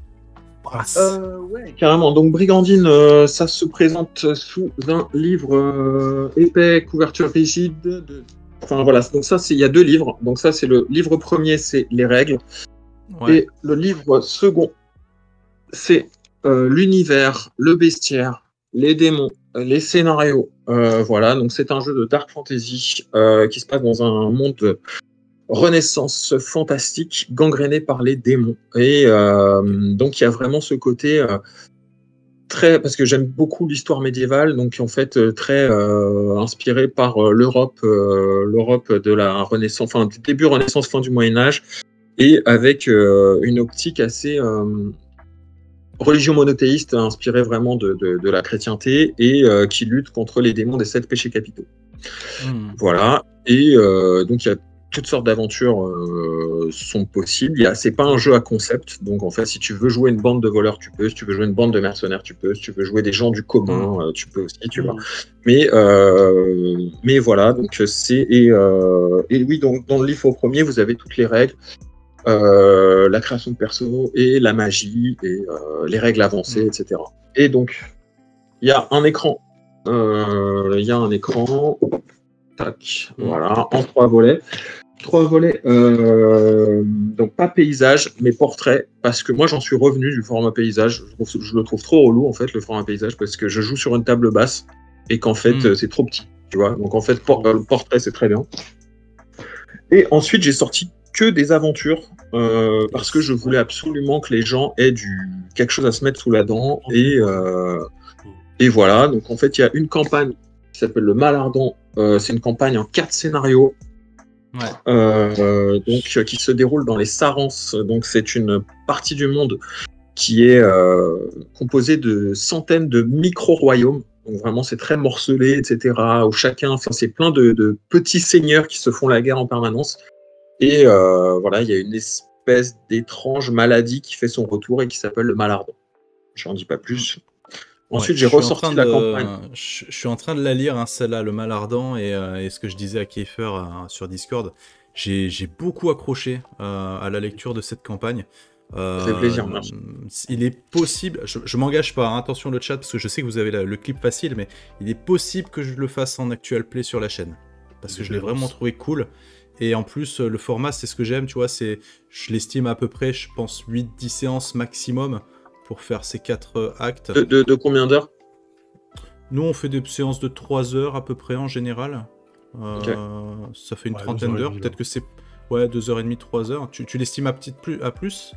Ouais, carrément. Donc Brigandine, ça se présente sous un livre épais, couverture rigide. Enfin voilà, donc ça, il y a 2 livres. Donc ça, c'est le livre premier, c'est les règles. Ouais. Et le livre second, c'est l'univers, le bestiaire, les démons, les scénarios. Voilà, donc c'est un jeu de dark fantasy qui se passe dans un monde renaissance fantastique gangréné par les démons. Et donc il y a vraiment ce côté très, parce que j'aime beaucoup l'histoire médiévale, donc en fait très inspiré par l'Europe de la Renaissance, enfin du début Renaissance, fin du Moyen-Âge, et avec une optique assez religion monothéiste, inspirée vraiment de la chrétienté, et qui lutte contre les démons des 7 péchés capitaux. Voilà, et donc il y a toutes sortes d'aventures sont possibles. C'est pas un jeu à concept, donc en fait, si tu veux jouer une bande de voleurs, tu peux. Si tu veux jouer une bande de mercenaires, tu peux. Si tu veux jouer des gens du commun, tu peux aussi, tu vois. Mais voilà, donc c'est et oui, donc dans le livre au premier, vous avez toutes les règles, la création de perso et la magie et les règles avancées, etc. Et donc il y a un écran. Tac, voilà, en 3 volets. 3 volets, donc pas paysage, mais portrait, parce que moi j'en suis revenu du format paysage. Je le trouve trop relou en fait, le format paysage, parce que je joue sur une table basse et qu'en fait c'est trop petit, tu vois. Donc en fait, le portrait c'est très bien. Et ensuite j'ai sorti que des aventures parce que je voulais absolument que les gens aient quelque chose à se mettre sous la dent. Et voilà, donc en fait il y a une campagne qui s'appelle le Mal Ardent. C'est une campagne en 4 scénarios. Ouais. Donc, qui se déroule dans les Sarences. Donc, c'est une partie du monde qui est composée de centaines de micro-royaumes. Donc, vraiment, c'est très morcelé, etc. Où c'est plein de petits seigneurs qui se font la guerre en permanence. Et voilà, il y a une espèce d'étrange maladie qui fait son retour et qui s'appelle le Malardon. Je n'en dis pas plus. Ensuite, j'ai ressorti la campagne. Je suis en train de la lire, hein, celle-là, le Malardon, et ce que je disais à Kiefer sur Discord. J'ai beaucoup accroché à la lecture de cette campagne. Ça fait plaisir, merci. Il est possible, je m'engage pas, hein, attention le chat, parce que je sais que vous avez le clip facile, mais il est possible que je le fasse en actual play sur la chaîne. Parce que je l'ai vraiment trouvé cool. Et en plus, le format, c'est ce que j'aime, tu vois, je l'estime à peu près, je pense, 8-10 séances maximum pour faire ces 4 actes. De combien d'heures? Nous, on fait des séances de 3 heures à peu près en général. Okay. Ça fait une trentaine d'heures. Peut-être que c'est 2h30, 3 heures. Tu l'estimes à plus?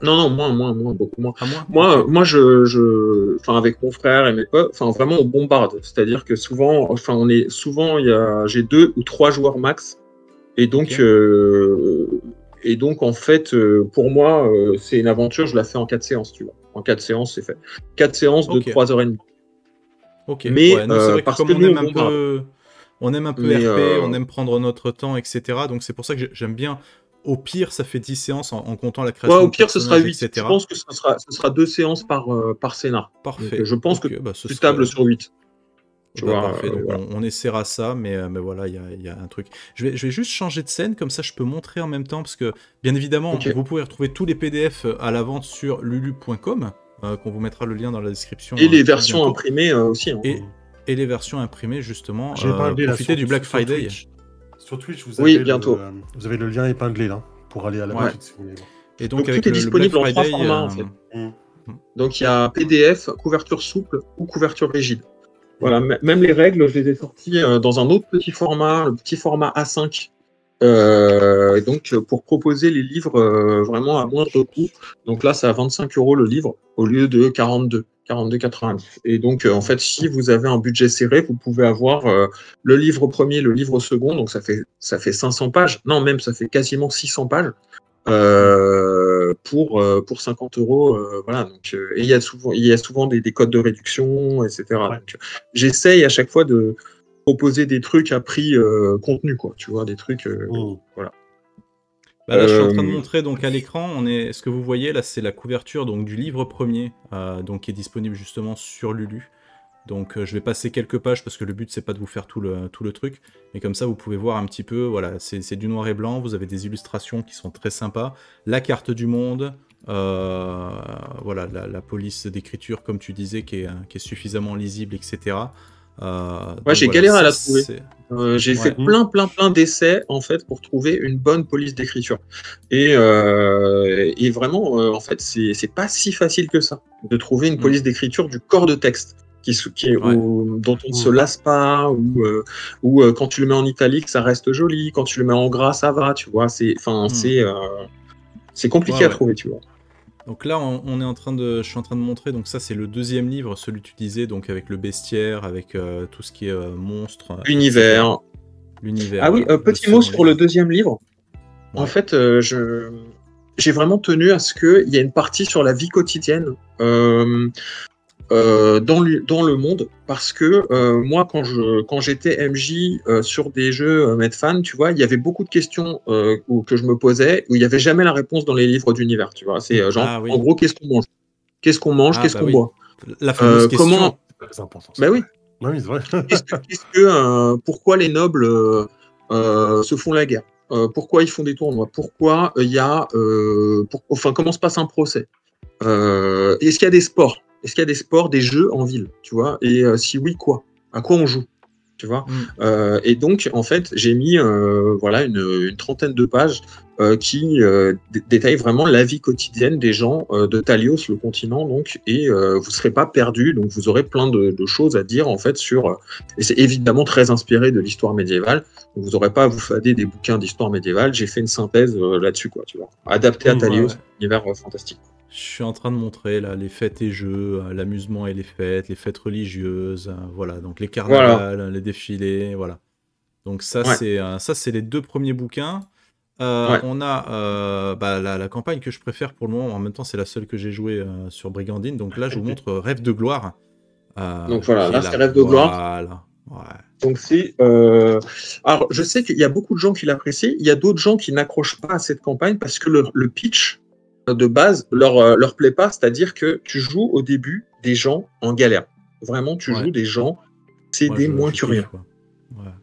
Non, moins, beaucoup moins. Moi, enfin, avec mon frère et mes potes, enfin, vraiment, on bombarde. C'est-à-dire que souvent, j'ai 2 ou 3 joueurs max. Et donc, en fait, pour moi, c'est une aventure, je la fais en 4 séances, tu vois. En 4 séances, c'est fait. 4 séances de 3h30. Ok. Mais nous, c'est vrai que parce comme que on aime un peu RP, on aime prendre notre temps, etc. Donc c'est pour ça que j'aime bien. Au pire, ça fait 10 séances en comptant la création. Au pire, ce sera 8. Etc. Je pense que ce sera 2 séances par scénar. Parfait. Donc, je pense que tu tables sur 8. Parfait, donc voilà. on essaiera ça, mais voilà, il y a un truc. Je vais juste changer de scène, comme ça je peux montrer en même temps, parce que bien évidemment, vous pouvez retrouver tous les PDF à la vente sur lulu.com, qu'on vous mettra le lien dans la description. Et les versions imprimées aussi. Hein. Et les versions imprimées, justement, profitez du Black Friday. Sur Twitch, vous avez, bientôt. Vous avez le lien épinglé là, pour aller à la boutique si vous voulez. Et donc tout est disponible en 3 formats, en fait. Donc il y a PDF, couverture souple ou couverture rigide. Voilà, même les règles, je les ai sorties dans un autre petit format, le petit format A5. Donc, pour proposer les livres vraiment à moindre coût. Donc là, c'est à 25 € le livre au lieu de 42,90. Et donc, en fait, si vous avez un budget serré, vous pouvez avoir le livre premier, le livre second. Donc, ça fait 500 pages. Non, même, ça fait quasiment 600 pages. Pour 50 €, voilà. Donc, et il y a souvent des codes de réduction, etc. Donc, j'essaye à chaque fois de proposer des trucs à prix contenu, quoi. Tu vois, des trucs, voilà. Là, je suis en train de montrer donc à l'écran. Ce que vous voyez là, c'est la couverture donc du livre premier, donc qui est disponible justement sur Lulu. Donc je vais passer quelques pages parce que le but c'est pas de vous faire tout le truc, mais comme ça vous pouvez voir un petit peu, voilà, c'est du noir et blanc, vous avez des illustrations qui sont très sympas, la carte du monde, voilà, la police d'écriture comme tu disais qui est suffisamment lisible, etc. J'ai galéré à la trouver. J'ai fait plein d'essais en fait pour trouver une bonne police d'écriture. Et vraiment, en fait, c'est pas si facile que ça de trouver une police d'écriture du corps de texte. Dont on ne se lasse pas, ou quand tu le mets en italique, ça reste joli, quand tu le mets en gras, ça va, tu vois. C'est compliqué à trouver, tu vois. Donc là, je suis en train de montrer, donc ça c'est le 2e livre, celui que tu disais, donc avec le bestiaire, avec tout ce qui est monstre. L'univers. Ah oui, petit mot sur le 2e livre. Ouais. En fait, j'ai vraiment tenu à ce qu'il y ait une partie sur la vie quotidienne. Dans le monde, parce que moi quand j'étais MJ sur des jeux Medfan, tu vois, il y avait beaucoup de questions que je me posais où il n'y avait jamais la réponse dans les livres d'univers, tu vois. C'est en gros, qu'est-ce qu'on mange, qu'est-ce qu'on boit, la fameuse question. Comment oui, c'est vrai. Pourquoi les nobles se font la guerre, pourquoi ils font des tournois, pourquoi il y a comment se passe un procès, est-ce qu'il y a des sports, des jeux en ville, tu vois, et si oui, quoi, à quoi on joue, tu vois. Et donc, en fait, j'ai mis voilà, une trentaine de pages qui détaillent vraiment la vie quotidienne des gens de Talios, le continent, donc, et vous serez pas perdus, donc vous aurez plein de choses à dire, en fait, sur... et c'est évidemment très inspiré de l'histoire médiévale, donc vous n'aurez pas à vous fader des bouquins d'histoire médiévale, j'ai fait une synthèse là-dessus, quoi, tu vois, adapté à Talios, univers fantastique. Je suis en train de montrer là les fêtes et jeux, l'amusement et les fêtes religieuses, voilà, donc les carnavals, les défilés, voilà. Donc ça c'est les 2 premiers bouquins. On a la campagne que je préfère pour le moment, en même temps c'est la seule que j'ai jouée sur Brigandine, donc là je vous montre Rêve de gloire. Donc voilà, là c'est Rêve de gloire. Donc c'est. Alors, je sais qu'il y a beaucoup de gens qui l'apprécient. Il y a d'autres gens qui n'accrochent pas à cette campagne parce que le pitch de base leur plaît pas. C'est-à-dire que tu joues au début des gens en galère. Vraiment, tu joues des gens. C'est des moins que rien.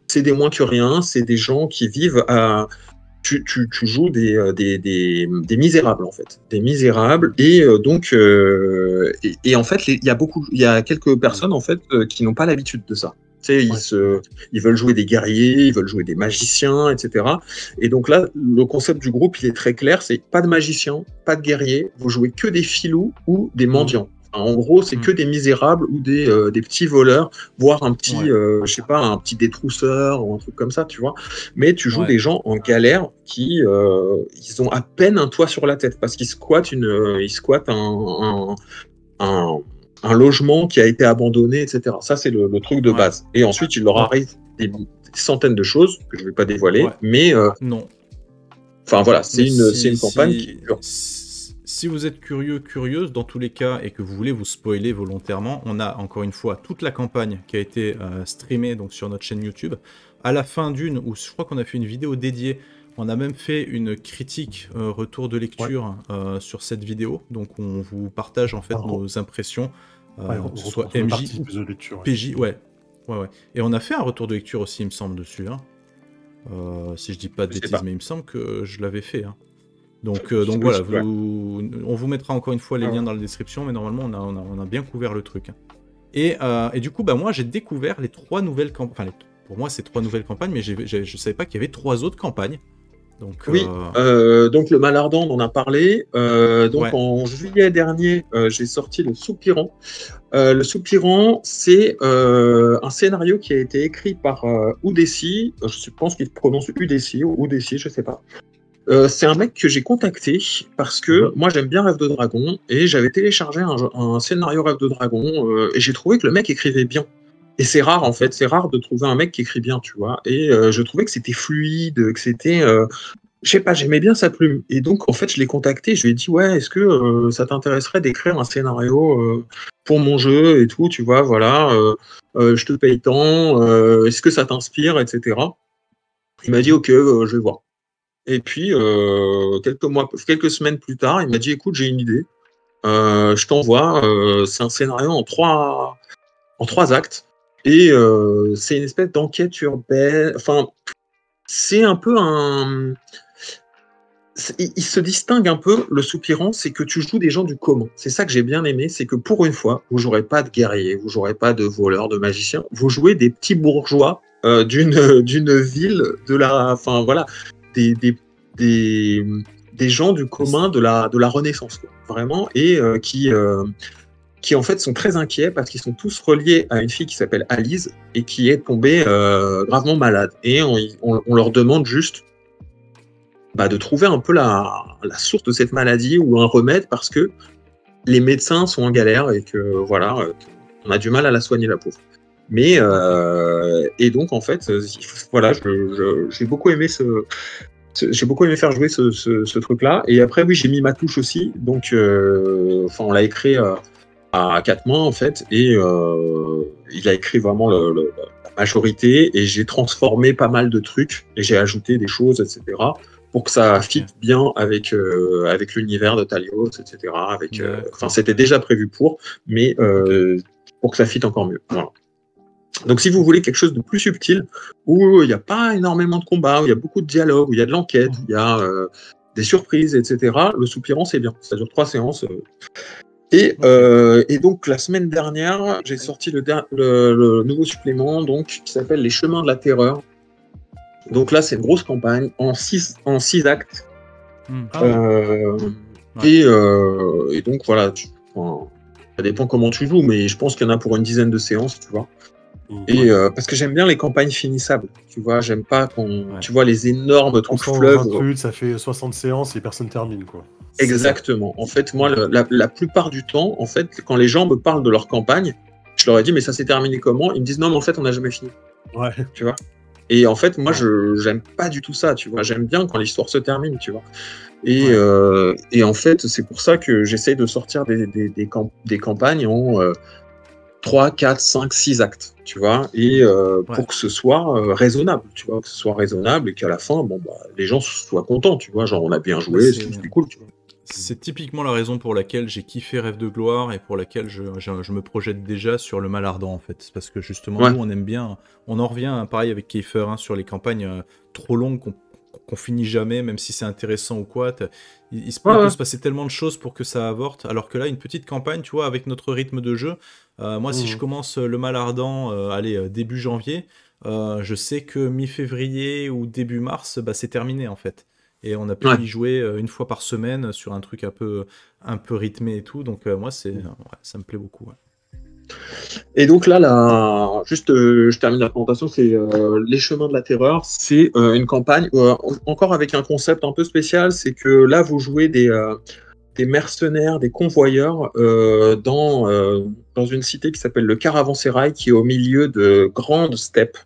C'est des moins que rien. C'est des gens qui vivent à. Tu joues des misérables en fait, des misérables et donc et en fait il y a quelques personnes en fait qui n'ont pas l'habitude de ça. Tu sais, ils veulent jouer des guerriers, ils veulent jouer des magiciens, etc. Et donc là, le concept du groupe il est très clair, c'est pas de magiciens, pas de guerriers, vous jouez que des filous ou des mendiants. En gros, c'est que des misérables ou des petits voleurs, voire un petit, je sais pas, un petit détrousseur ou un truc comme ça, tu vois. Mais tu joues des gens en galère qui, ils ont à peine un toit sur la tête parce qu'ils squattent un logement qui a été abandonné, etc. Ça, c'est le truc de base. Et ensuite, il leur arrive des centaines de choses que je ne vais pas dévoiler, mais non. Enfin voilà, c'est une campagne qui dure. Si vous êtes curieuse, dans tous les cas, et que vous voulez vous spoiler volontairement, on a encore une fois toute la campagne qui a été streamée donc, sur notre chaîne YouTube. À la fin d'une, où je crois qu'on a fait une vidéo dédiée, on a même fait une critique retour de lecture sur cette vidéo. Donc on vous partage en fait nos impressions, que ce soit MJ ou PJ. Ouais. Et on a fait un retour de lecture aussi, il me semble, dessus. Hein. Si je dis pas de bêtises, mais il me semble que je l'avais fait. Hein. Donc voilà, on vous mettra encore une fois les liens dans la description, mais normalement on a bien couvert le truc. Et du coup, moi j'ai découvert les 3 nouvelles campagnes. Enfin, pour moi c'est 3 nouvelles campagnes, mais je savais pas qu'il y avait 3 autres campagnes. Donc, oui, donc le Malardant, on en a parlé. En juillet dernier, j'ai sorti le Soupirant. Le Soupirant, c'est un scénario qui a été écrit par Udesi. Je pense qu'il se prononce Udesi ou Udesi, je sais pas. C'est un mec que j'ai contacté parce que moi j'aime bien Rêve de Dragon et j'avais téléchargé un scénario Rêve de Dragon et j'ai trouvé que le mec écrivait bien. Et c'est rare en fait, c'est rare de trouver un mec qui écrit bien, tu vois. Et je trouvais que c'était fluide, que c'était... je sais pas, j'aimais bien sa plume. Et donc en fait je l'ai contacté, je lui ai dit ouais, est-ce que ça t'intéresserait d'écrire un scénario pour mon jeu et tout, tu vois, voilà, je te paye tant, est-ce que ça t'inspire, etc. Il m'a dit ok, je vais voir. Et puis, quelques semaines plus tard, il m'a dit, écoute, j'ai une idée. Je t'envoie. C'est un scénario en 3 actes. Et c'est une espèce d'enquête urbaine. Enfin, c'est un peu un... Il se distingue un peu, le Soupirant, c'est que tu joues des gens du commun. C'est ça que j'ai bien aimé, c'est que pour une fois, vous jouerez pas de guerriers, vous jouerez pas de voleurs, de magiciens. Vous jouez des petits bourgeois d'une ville de la... Enfin, voilà. Des gens du commun de la Renaissance, quoi, vraiment, et qui en fait sont très inquiets parce qu'ils sont tous reliés à une fille qui s'appelle Alice et qui est tombée gravement malade. Et on leur demande juste de trouver un peu la source de cette maladie ou un remède parce que les médecins sont en galère et que voilà, on a du mal à la soigner, la pauvre. Mais et donc en fait, voilà, j'ai beaucoup aimé j'ai beaucoup aimé faire jouer ce truc-là. Et après, oui, j'ai mis ma touche aussi. Donc, on l'a écrit à 4 mains en fait, et il a écrit vraiment la majorité. Et j'ai transformé pas mal de trucs et j'ai ajouté des choses, etc. pour que ça fitte bien avec l'univers de Talios, etc. C'était déjà prévu mais pour que ça fitte encore mieux. Voilà. Donc si vous voulez quelque chose de plus subtil, où il n'y a pas énormément de combats, où il y a beaucoup de dialogue, où il y a de l'enquête, où il y a des surprises, etc., le Soupirant, c'est bien. Ça dure 3 séances. Et donc la semaine dernière, j'ai sorti le nouveau supplément donc, qui s'appelle Les Chemins de la Terreur. Donc là, c'est une grosse campagne en 6 actes. Et donc voilà, ça dépend comment tu joues, mais je pense qu'il y en a pour une dizaine de séances, tu vois. Et parce que j'aime bien les campagnes finissables, tu vois, j'aime pas tu vois les énormes trucs fleuves. Ça fait 60 séances et personne termine, quoi. Exactement. En fait, moi, la plupart du temps, en fait, quand les gens me parlent de leur campagne, je leur ai dit, mais ça s'est terminé comment? Ils me disent, non, mais en fait, on n'a jamais fini. Ouais. Tu vois. Et en fait, moi, j'aime pas du tout ça, tu vois. J'aime bien quand l'histoire se termine, tu vois. Et en fait, c'est pour ça que j'essaye de sortir des campagnes 3, 4, 5, 6 actes, tu vois, et pour que ce soit raisonnable, tu vois, que ce soit raisonnable et qu'à la fin, bon, bah, les gens soient contents, tu vois, genre on a bien joué, c'était cool, tu vois. C'est typiquement la raison pour laquelle j'ai kiffé Rêve de gloire et pour laquelle je me projette déjà sur le mal ardent en fait. C'est parce que justement, nous on aime bien, on en revient hein, pareil avec Kiefer hein, sur les campagnes trop longues qu'on finit jamais, même si c'est intéressant ou quoi. Il peut se passer tellement de choses pour que ça avorte, alors que là, une petite campagne, tu vois, avec notre rythme de jeu, moi si je commence le mal ardent, début janvier, je sais que mi-février ou début mars, bah, c'est terminé en fait. Et on a pu y jouer une fois par semaine sur un truc un peu rythmé et tout. Donc moi, ça me plaît beaucoup. Ouais. Et donc là, je termine la présentation, c'est Les Chemins de la Terreur. C'est une campagne, encore avec un concept un peu spécial, c'est que là, vous jouez des mercenaires, des convoyeurs dans une cité qui s'appelle le Caravansérail, qui est au milieu de grandes steppes.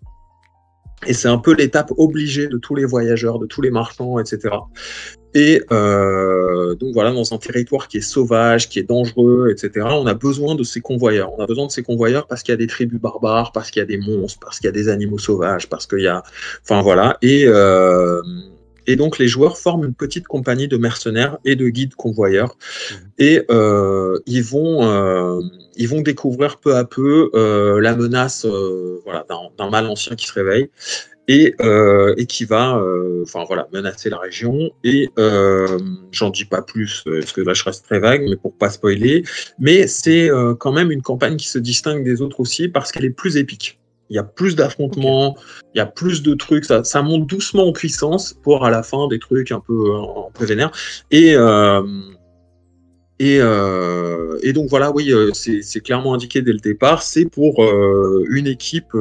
Et c'est un peu l'étape obligée de tous les voyageurs, de tous les marchands, etc. Et donc voilà, dans un territoire qui est sauvage, qui est dangereux, etc., on a besoin de ces convoyeurs. On a besoin de ces convoyeurs parce qu'il y a des tribus barbares, parce qu'il y a des monstres, parce qu'il y a des animaux sauvages, parce qu'il y a... Enfin voilà. Et donc les joueurs forment une petite compagnie de mercenaires et de guides convoyeurs. Et ils vont découvrir peu à peu la menace d'un mal ancien qui se réveille. Et qui va menacer la région. Et j'en dis pas plus, parce que là je reste très vague, mais pour pas spoiler. Mais c'est quand même une campagne qui se distingue des autres aussi parce qu'elle est plus épique. Il y a plus d'affrontements, il y a plus de trucs, ça monte doucement en puissance pour à la fin des trucs un peu vénères. Et donc voilà, oui, c'est clairement indiqué dès le départ, c'est pour une équipe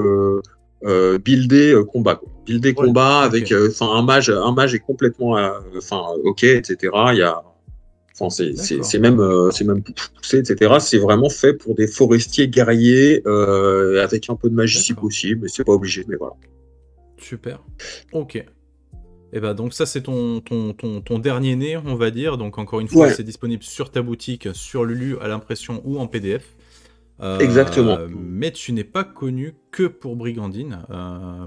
builder combat. Builder combat avec un mage est complètement ok, etc. Il y a c'est même poussé, etc. C'est vraiment fait pour des forestiers guerriers avec un peu de magie si possible, mais c'est pas obligé, mais voilà. Super. Ok. Et bah donc ça c'est ton dernier né, on va dire. Donc encore une fois, c'est disponible sur ta boutique, sur Lulu à l'impression ou en PDF. Exactement. Mais tu n'es pas connu que pour Brigandine,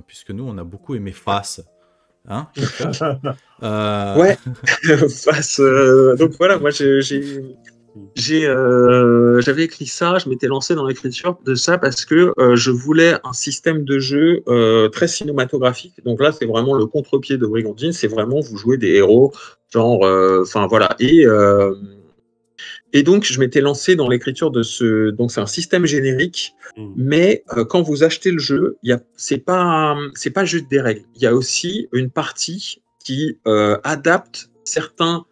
puisque nous on a beaucoup aimé Face. Hein Ouais, Face. Donc voilà, moi j'avais écrit ça, je m'étais lancé dans l'écriture de ça parce que je voulais un système de jeu très cinématographique. Donc là, c'est vraiment le contre-pied de Brigandine, c'est vraiment vous jouez des héros, genre, voilà. Et donc, je m'étais lancé dans l'écriture de ce. Donc, c'est un système générique, mais quand vous achetez le jeu, c'est pas juste des règles. Il y a aussi une partie qui adapte certains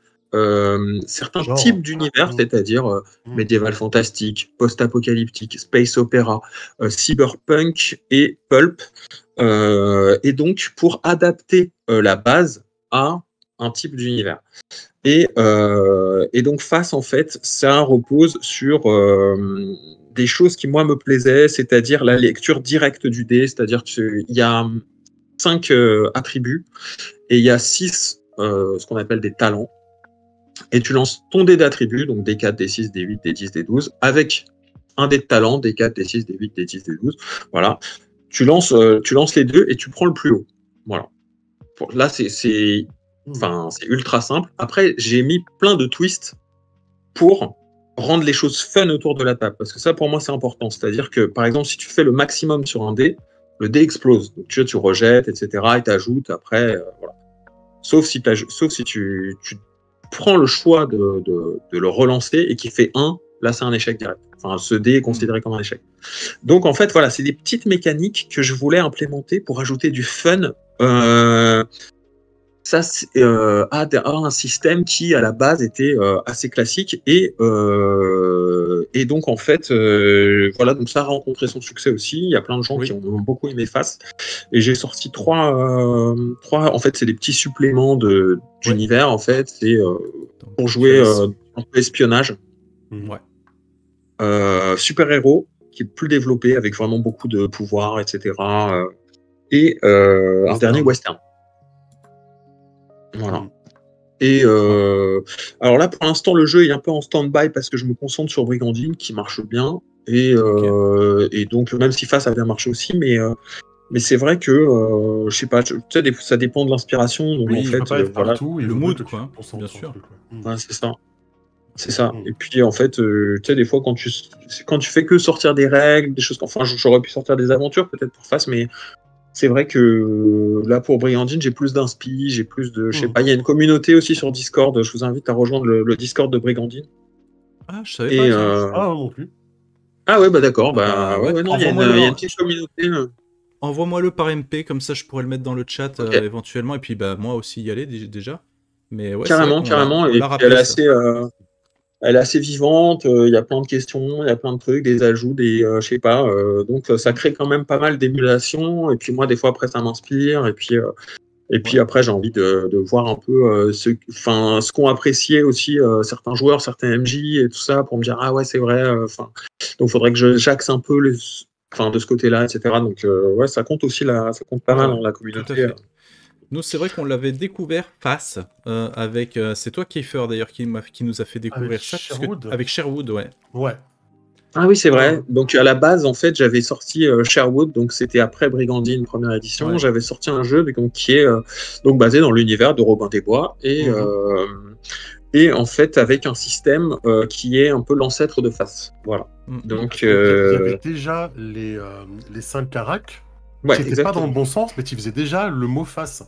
types d'univers, c'est-à-dire médiéval fantastique, post-apocalyptique, space opéra, cyberpunk et pulp. Et donc, pour adapter la base à un type d'univers. Et donc, Face, en fait, ça repose sur des choses qui, moi, me plaisaient, c'est-à-dire la lecture directe du dé, c'est-à-dire qu'il y a 5 attributs et il y a 6 ce qu'on appelle des talents. Et tu lances ton dé d'attributs, donc D4, D6, D8, D10, D12, avec un dé de talent, D4, D6, D8, D10, D12. Voilà. Tu lances les deux et tu prends le plus haut. Voilà. Là, c'est ultra simple. Après, j'ai mis plein de twists pour rendre les choses fun autour de la table. Parce que ça, pour moi, c'est important. C'est-à-dire que, par exemple, si tu fais le maximum sur un dé, le dé explose. Donc, tu rejettes, etc. Et tu ajoutes après. Voilà. Sauf si tu prends le choix de le relancer et qu'il fait 1, là, c'est un échec direct. Enfin, ce dé est considéré comme un échec. Donc, en fait, voilà, c'est des petites mécaniques que je voulais implémenter pour ajouter du fun. Ça, c'est un système qui, à la base, était assez classique. Et donc, en fait, voilà, donc ça a rencontré son succès aussi. Il y a plein de gens qui ont beaucoup aimé Face. Et j'ai sorti trois, en fait, c'est des petits suppléments d'univers, en fait. C'est pour jouer un peu espionnage. Super-héros, qui est plus développé, avec vraiment beaucoup de pouvoirs, etc. Et un dernier western. Voilà. Et alors là, pour l'instant, le jeu est un peu en stand-by parce que je me concentre sur Brigandine, qui marche bien. Et donc, même si Face a bien marché aussi, mais c'est vrai que, je sais pas, tu sais, ça dépend de l'inspiration. Donc, Oui, en il fait, peut pas être voilà. partout, il Le vaut mieux mood, que tu quoi, te concentres bien sur un sûr. truc, ouais. Ouais, c'est ça. C'est ça. Et puis, en fait, tu sais, des fois, quand tu fais que sortir des règles, des choses comme... Enfin, j'aurais pu sortir des aventures, peut-être, pour Face, mais c'est vrai que là, pour Brigandine, j'ai plus d'inspi, j'ai plus de... Je sais pas, il y a une communauté aussi sur Discord. Je vous invite à rejoindre le Discord de Brigandine. Ah, je savais pas, Et, tiens. Ah, non plus. ah ouais, bah d'accord. Bah, ouais, Non, il y a une petite communauté. Envoie-moi-le par MP, comme ça je pourrais le mettre dans le chat Ok. éventuellement, et puis bah moi aussi y aller déjà. Mais ouais, c'est vrai Carrément, qu'on carrément. on Et l'a puis, elle rappelé est ça. assez... Elle est assez vivante, il y a plein de questions, il y a plein de trucs, des ajouts, je sais pas. Donc ça crée quand même pas mal d'émulation. Et puis moi, des fois après, ça m'inspire. Et puis après, j'ai envie de voir un peu ce qu'ont apprécié aussi certains joueurs, certains MJ et tout ça, pour me dire ah ouais, c'est vrai. Donc faudrait que j'axe un peu de ce côté-là, etc. Donc ouais, ça compte aussi ça compte pas mal dans la Tout à communauté. fait. Nous, c'est vrai qu'on l'avait découvert Face avec. C'est toi, Kiefer, d'ailleurs, qui nous a fait découvrir ça. Sherwood. Avec Sherwood, ouais. Ouais. Ah oui, c'est vrai. Donc à la base, en fait, j'avais sorti Sherwood, donc c'était après Brigandine première édition. Ouais. J'avais sorti un jeu donc, qui est donc basé dans l'univers de Robin des Bois et en fait avec un système qui est un peu l'ancêtre de Face. Voilà. Donc il y avait déjà les 5 caracs. Ouais, qui n'étaient pas dans le bon sens, mais qui faisaient déjà le mot Face.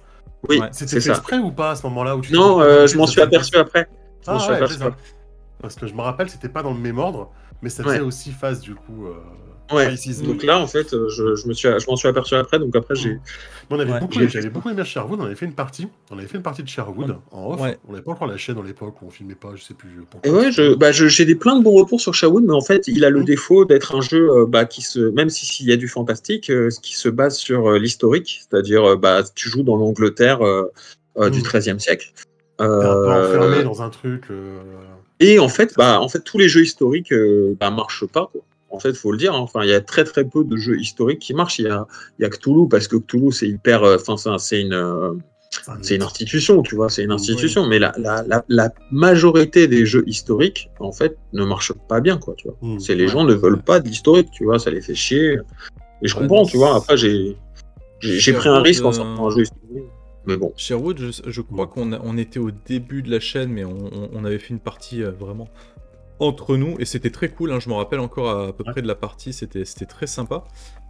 Oui, c'était fait exprès ou pas à ce moment-là où tu Non, je m'en suis aperçu après. Ah ouais, c'est ça. Parce que je me rappelle, c'était pas dans le même ordre, mais ça faisait aussi Face du coup. Ouais. Donc là, en fait, je m'en suis aperçu après. Donc après, j'avais beaucoup aimé Sherwood. On avait fait une partie. De Sherwood en off. Ouais. On n'avait pas encore la chaîne à l'époque où on filmait pas. Je sais plus pourquoi. Et ouais, j'ai plein de bons retours sur Sherwood, mais en fait, il a le défaut d'être un jeu même s'il y a du fantastique, qui se base sur l'historique, c'est-à-dire tu joues dans l'Angleterre du XIIIe siècle. T'es un peu enfermé dans un truc. Et en fait, tous les jeux historiques marchent pas, quoi. En fait, faut le dire. Enfin, il y a très très peu de jeux historiques qui marchent. Il y a Cthulhu parce que Cthulhu c'est hyper. C'est une institution, tu vois. C'est une institution. Oui. Mais la majorité des jeux historiques, en fait, ne marchent pas bien, quoi. Tu vois. Les gens ne veulent pas de l'historique, tu vois. Ça les fait chier. Et je comprends, tu vois. Après, j'ai pris un risque en sortant un jeu historique. Mais bon. Sherwood, je crois qu'on était au début de la chaîne, mais on avait fait une partie vraiment entre nous, et c'était très cool, hein, je me rappelle encore à peu près de la partie, c'était très sympa.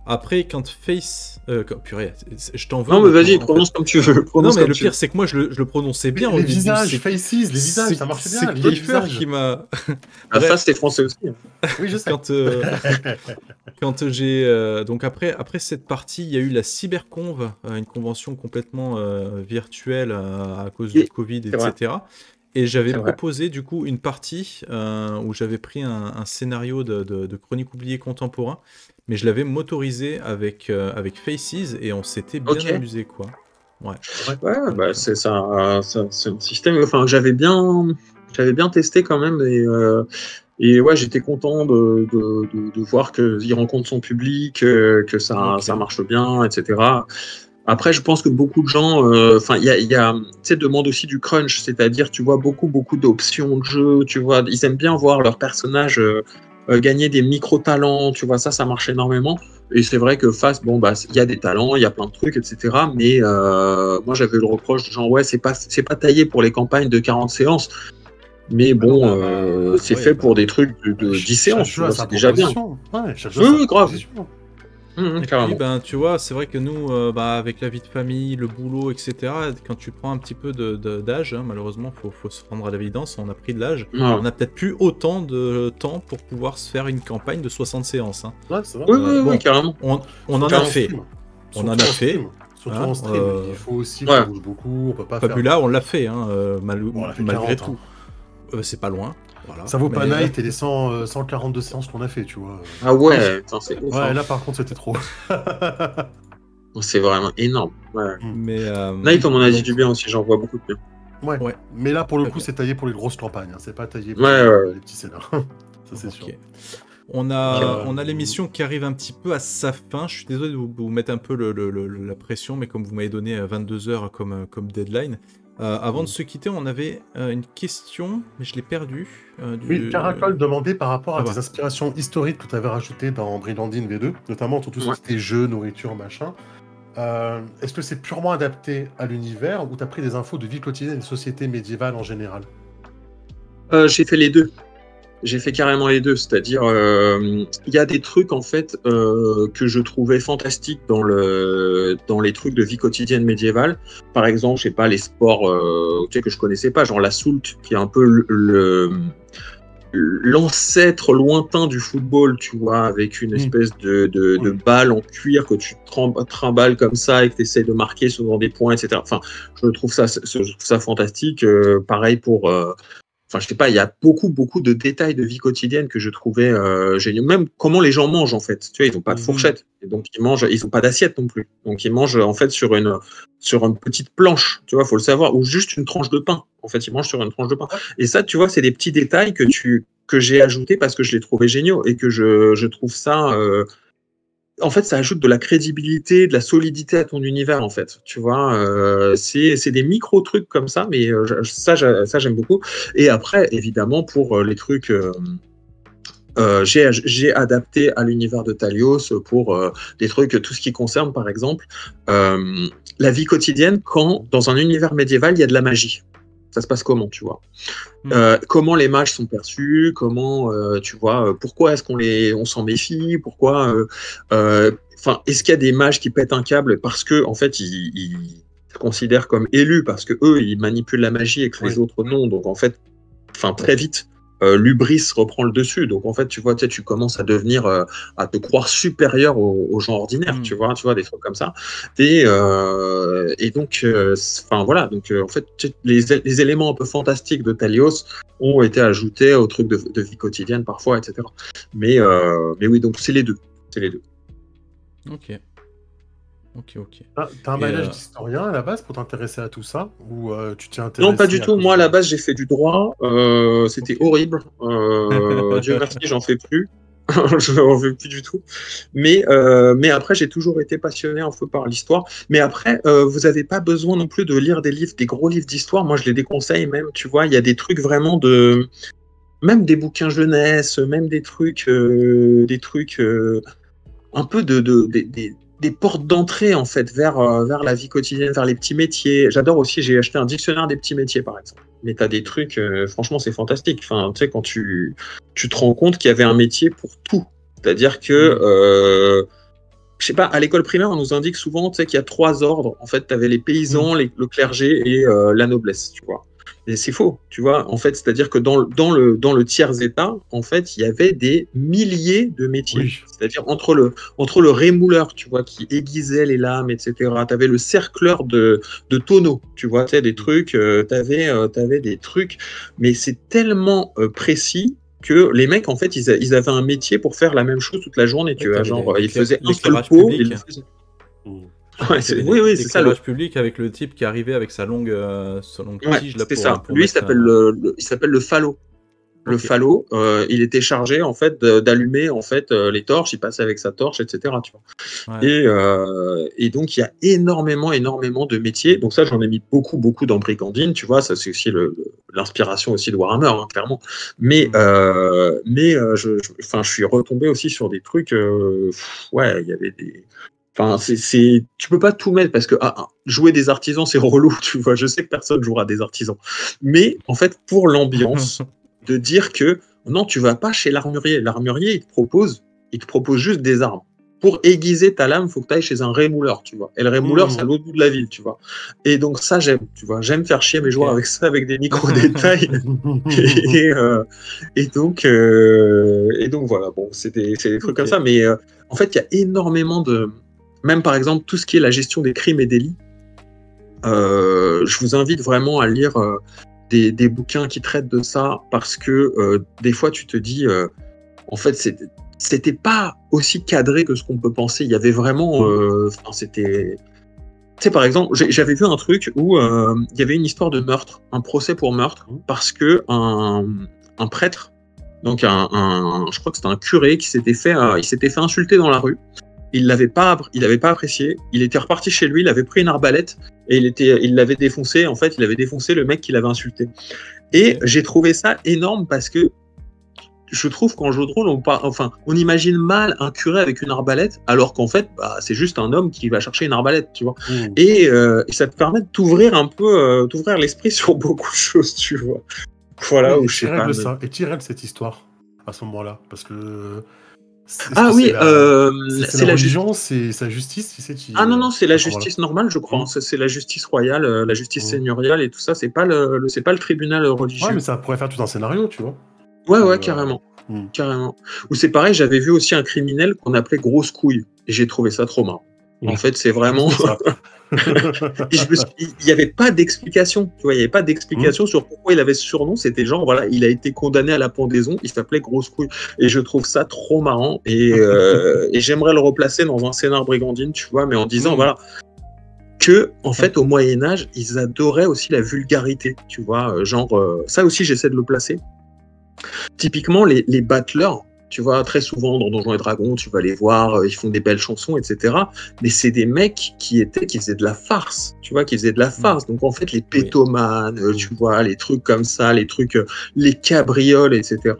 Après, quand Face... purée, je t'en veux. Non, mais vas-y, prononce comme tu veux. Non, mais le pire, c'est que moi, je le prononçais bien. Les visages, Faces, les visages, ça marchait bien. C'est Kiefer qui m'a... La face, c'était français aussi. Oui, je sais. Quand j'ai... donc après cette partie, il y a eu la Cyberconv, une convention complètement virtuelle à cause du Covid, etc. Et j'avais proposé du coup une partie où j'avais pris un scénario de chronique oubliée contemporain, mais je l'avais motorisé avec Faces et on s'était bien amusé, quoi. Ouais, c'est un système que j'avais bien testé quand même et ouais, j'étais content de voir qu'il rencontre son public, que ça marche bien, etc. Après, je pense que beaucoup de gens, il y a tu sais, demandent aussi du crunch, c'est-à-dire, tu vois, beaucoup d'options de jeu, tu vois, ils aiment bien voir leurs personnages gagner des micro-talents, tu vois, ça marche énormément. Et c'est vrai que Face, il y a des talents, il y a plein de trucs, etc. Mais moi, j'avais le reproche de genre, ouais, c'est pas taillé pour les campagnes de 40 séances. Mais bon, c'est fait pour des trucs de 10 séances, tu vois, c'est déjà bien. Ouais, oui, grave. Et puis, tu vois, c'est vrai que nous, avec la vie de famille, le boulot, etc., quand tu prends un petit peu d'âge, hein, malheureusement, faut se rendre à l'évidence, on a pris de l'âge, on a peut-être plus autant de temps pour pouvoir se faire une campagne de 60 séances. Hein. Ouais, c'est vrai. Oui, carrément. On en a fait. On en a fait. Surtout en stream, il faut aussi qu'on bouge beaucoup, on peut pas Fabula, on l'a fait, hein, malgré tout. C'est pas loin. Voilà. Ça vaut pas Night et les 142 séances qu'on a fait, tu vois. Ah ouais, c'est ouf. Ouais, là par contre c'était trop. C'est vraiment énorme. Ouais. Mais Night, on m'en a dit du bien aussi, j'en vois beaucoup de bien. Ouais. Mais là pour le coup, c'est taillé pour les grosses campagnes, hein. C'est pas taillé pour les petits scénarios. Ça c'est sûr. On a l'émission qui arrive un petit peu à sa fin. Je suis désolé de vous mettre un peu la pression, mais comme vous m'avez donné 22 heures comme deadline, Avant de se quitter, on avait une question, mais je l'ai perdue. Oui, Caracol demandait par rapport à des inspirations historiques que tu avais rajoutées dans Brigandine V2, notamment sur tout ce qui était jeux, nourriture, machin. Est-ce que c'est purement adapté à l'univers ou tu as pris des infos de vie quotidienne et de société médiévale en général? J'ai fait les deux. J'ai fait carrément les deux, c'est-à-dire il y a des trucs en fait que je trouvais fantastiques dans les trucs de vie quotidienne médiévale. Par exemple, je sais pas, les sports que je connaissais pas, genre la soult, qui est un peu l'ancêtre lointain du football, tu vois, avec une espèce de balle en cuir que tu trimbales comme ça et que tu essaies de marquer souvent des points, etc. Enfin, je trouve ça fantastique. Pareil pour... Enfin, je sais pas, il y a beaucoup de détails de vie quotidienne que je trouvais géniaux. Même comment les gens mangent, en fait. Tu vois, ils n'ont pas de fourchette. Et donc, ils n'ont pas d'assiette non plus. Donc, ils mangent, en fait, sur une petite planche. Tu vois, faut le savoir. Ou juste une tranche de pain. En fait, ils mangent sur une tranche de pain. Et ça, tu vois, c'est des petits détails que j'ai ajoutés parce que je les trouvais géniaux et que je trouve ça... en fait, ça ajoute de la crédibilité, de la solidité à ton univers, en fait. Tu vois, c'est des micro-trucs comme ça, mais ça, j'aime beaucoup. Et après, évidemment, pour les trucs... j'ai adapté à l'univers de Talios pour des trucs, tout ce qui concerne, par exemple, la vie quotidienne quand, dans un univers médiéval, il y a de la magie. Ça se passe comment, tu vois? Comment les mages sont perçus? Comment, tu vois, pourquoi est-ce on s'en méfie? Pourquoi, est-ce qu'il y a des mages qui pètent un câble parce que, en fait, ils se considèrent comme élus parce que eux, ils manipulent la magie et que les autres non. Donc, en fait, très vite, l'hubris reprend le dessus. Donc, en fait, tu vois, tu commences à devenir, à te croire supérieur aux gens ordinaires, tu vois, des trucs comme ça. Et donc, voilà. Donc, en fait, les éléments un peu fantastiques de Talios ont été ajoutés aux trucs de vie quotidienne parfois, etc. Mais oui, donc c'est les deux. C'est les deux. Ok. T'as un bagage d'historien à la base pour t'intéresser à tout ça ou tu t'y intéresses? Non, pas du tout. Moi, à la base, j'ai fait du droit. C'était horrible. Dieu merci, j'en fais plus. Je n'en veux plus du tout. Mais après, j'ai toujours été passionné un peu par l'histoire. Mais après, vous n'avez pas besoin non plus de lire des gros livres d'histoire. Moi, je les déconseille même. Tu vois, il y a des trucs vraiment même des bouquins jeunesse, même des trucs un peu des portes d'entrée en fait vers la vie quotidienne, vers les petits métiers. J'adore aussi, j'ai acheté un dictionnaire des petits métiers par exemple. Mais tu as des trucs, franchement c'est fantastique. Enfin, tu sais, quand tu te rends compte qu'il y avait un métier pour tout. C'est-à-dire que, je sais pas, à l'école primaire, on nous indique souvent qu'il y a 3 ordres. En fait, tu avais les paysans, le clergé et la noblesse, tu vois. Et c'est faux, tu vois. En fait, c'est-à-dire que dans le tiers-état, en fait, il y avait des milliers de métiers. Oui. C'est-à-dire entre le rémouleur, tu vois, qui aiguisait les lames, etc. Tu avais le cercleur de tonneaux, tu vois, tu sais, des trucs, tu avais des trucs, mais c'est tellement précis que les mecs, en fait, ils avaient un métier pour faire la même chose toute la journée, tu vois. Genre, ils faisaient un seul pot, ils le faisaient. Ouais, oui, c'est ça. L'éclairage public avec le type qui arrivait avec sa longue tige. C'est ça. Lui, il s'appelle le falot. Le falot, il était chargé en fait d'allumer en fait les torches. Il passait avec sa torche, etc. Tu vois. Ouais. Et donc il y a énormément de métiers. Donc ça, j'en ai mis beaucoup dans Brigandine. Tu vois, ça c'est aussi l'inspiration aussi de Warhammer, hein, clairement. Mais je suis retombé aussi sur des trucs. Ouais, il y avait des. Enfin, tu peux pas tout mettre parce que jouer des artisans, c'est relou, tu vois. Je sais que personne jouera des artisans. Mais, en fait, pour l'ambiance, de dire que non, tu vas pas chez l'armurier. L'armurier, il te propose juste des armes. Pour aiguiser ta lame, il faut que tu ailles chez un rémouleur, tu vois. Et le rémouleur, c'est à l'autre bout de la ville, tu vois. Et donc, ça, j'aime, tu vois. J'aime faire chier mes joueurs avec ça, avec des micro-détails. et donc, voilà. Bon, c'est des trucs comme ça. Mais, en fait, il y a énormément de... Même par exemple, tout ce qui est la gestion des crimes et délits, je vous invite vraiment à lire des bouquins qui traitent de ça parce que des fois, tu te dis, en fait, c'était pas aussi cadré que ce qu'on peut penser. Il y avait vraiment... c'était... Tu sais, par exemple, j'avais vu un truc où il y avait une histoire de meurtre, un procès pour meurtre, parce que un prêtre, donc je crois que c'était un curé qui s'était fait insulter dans la rue. il l'avait pas apprécié. Il était reparti chez lui, il avait pris une arbalète et il l'avait défoncé. En fait, il avait défoncé le mec qui l'avait insulté. Et j'ai trouvé ça énorme parce que je trouve qu'en jeu de rôle, on imagine mal un curé avec une arbalète, alors qu'en fait, c'est juste un homme qui va chercher une arbalète, tu vois. Et ça te permet de t'ouvrir un peu, t'ouvrir l'esprit sur beaucoup de choses, tu vois. Voilà, où je sais pas. Et tire-elle cette histoire à ce moment-là, parce que. C'est la religion, c'est sa justice, non, c'est la justice normale, je crois. C'est la justice royale, la justice seigneuriale et tout ça. C'est pas le tribunal religieux. Ouais, mais ça pourrait faire tout un scénario, tu vois. Ouais, carrément. Carrément. Ou c'est pareil, j'avais vu aussi un criminel qu'on appelait Grosse Couille. Et j'ai trouvé ça trop marrant. En fait, c'est vraiment. Il n'y avait pas d'explication. Tu vois, il n'y avait pas d'explication sur pourquoi il avait ce surnom. C'était genre, voilà, il a été condamné à la pendaison. Il s'appelait Grosse Couille. Et je trouve ça trop marrant. Et j'aimerais le replacer dans un scénar brigandine, tu vois, mais en disant, voilà. Que, en fait, au Moyen-Âge, ils adoraient aussi la vulgarité. Tu vois, ça aussi, j'essaie de le placer. Typiquement, les battleurs, tu vois, très souvent dans Donjons et Dragons, tu vas les voir, ils font des belles chansons, etc. Mais c'est des mecs qui faisaient de la farce, tu vois, qui faisaient de la farce. Donc en fait, les pétomanes, tu vois, les trucs comme ça, les cabrioles, etc.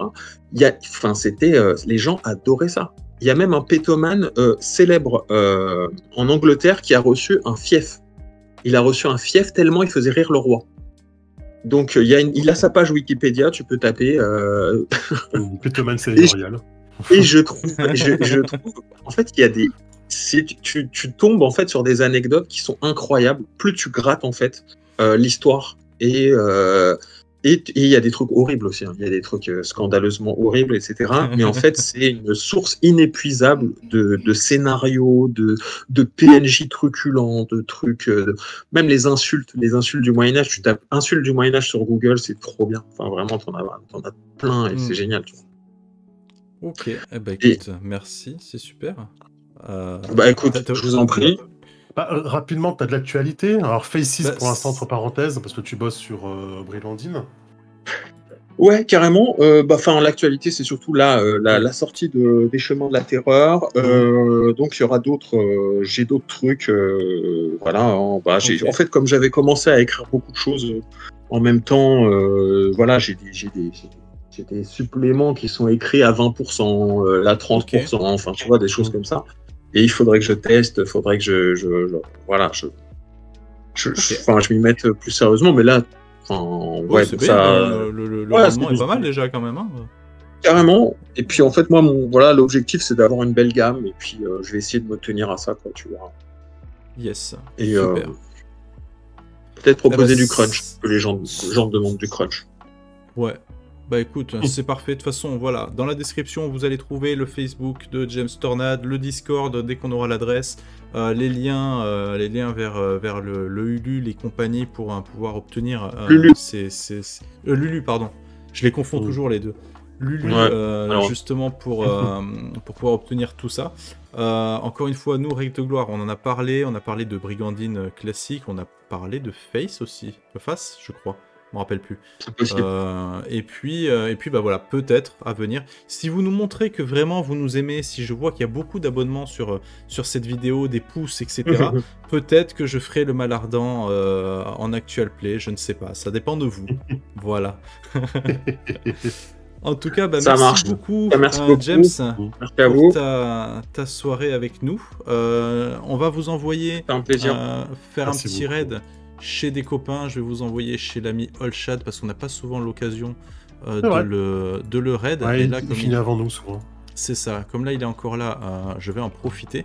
Les gens adoraient ça. Il y a même un pétomane célèbre en Angleterre qui a reçu un fief. Il a reçu un fief tellement il faisait rire le roi. Donc, il a sa page Wikipédia, tu peux taper. Pétomane seigneurial. Et je trouve, en fait, qu'il y a des. Tu tombes en fait sur des anecdotes qui sont incroyables. Plus tu grattes en fait l'histoire et il y a des trucs horribles aussi. Il y a des trucs scandaleusement horribles, etc. Mais en fait, c'est une source inépuisable de scénarios, de PNJ truculents, de trucs, même les insultes du Moyen-Âge. Tu tapes insultes du Moyen-Âge sur Google, c'est trop bien. Enfin, vraiment, t'en as plein et c'est génial. Tu vois. Ok, écoute, merci, c'est super. Écoute, je vous en prie. Rapidement, tu as de l'actualité. Alors, Faces pour l'instant, entre parenthèses, parce que tu bosses sur Brigandine. Ouais, carrément. L'actualité, c'est surtout la sortie des Chemins de la Terreur. Donc, il y aura j'ai d'autres trucs. Voilà. En fait, comme j'avais commencé à écrire beaucoup de choses en même temps, j'ai des suppléments qui sont écrits à 20%, à 30%, enfin, tu vois, des choses comme ça. Et il faudrait que je teste, il faudrait que je m'y mette plus sérieusement, mais là, c'est bien, le rendement est pas mal déjà quand même. Hein. Carrément. Et puis en fait, moi, l'objectif, c'est d'avoir une belle gamme, et puis je vais essayer de me tenir à ça, quoi, tu vois. Yes. Et super. Peut-être proposer du crunch, que les gens demandent du crunch. Ouais. Écoute, c'est parfait. De toute façon, voilà, dans la description, vous allez trouver le Facebook de James Tornade, le Discord dès qu'on aura l'adresse, les liens vers le Ulule et compagnie pour pouvoir obtenir... Lulu, pardon. Je les confonds toujours les deux. Lulu, justement, pour pouvoir obtenir tout ça. Encore une fois, nous, Règle de Gloire, on en a parlé. On a parlé de Brigandine classique. On a parlé de Face aussi. Face, je crois. Je me rappelle plus. Et puis voilà, peut-être à venir. Si vous nous montrez que vraiment vous nous aimez, si je vois qu'il y a beaucoup d'abonnements sur cette vidéo, des pouces, etc., peut-être que je ferai le Malardant en actual play, je ne sais pas. Ça dépend de vous. Voilà. En tout cas, merci beaucoup, James, pour ta soirée avec nous. On va vous envoyer faire un petit raid chez des copains. Je vais vous envoyer chez l'ami Olshad parce qu'on n'a pas souvent l'occasion de le raid. Ouais, et là, il finit avant nous souvent. C'est ça. Comme là, il est encore là, je vais en profiter.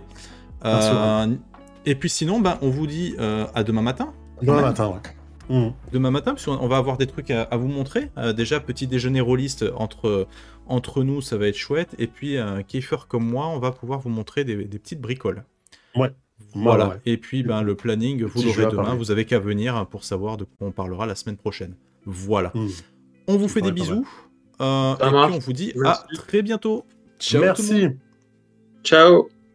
Et puis sinon, on vous dit à demain matin. Demain matin, ouais. Demain matin, parce qu'on va avoir des trucs à vous montrer. Déjà, petit déjeuner rôliste entre nous, ça va être chouette. Et puis, Kiefer comme moi, on va pouvoir vous montrer des petites bricoles. Ouais. Voilà. Ouais. Et puis, le planning, vous l'aurez demain. Vous avez qu'à venir pour savoir de quoi on parlera la semaine prochaine. Voilà. On vous fait des bisous. Et puis, on vous dit à très bientôt. Ciao. Merci. Ciao.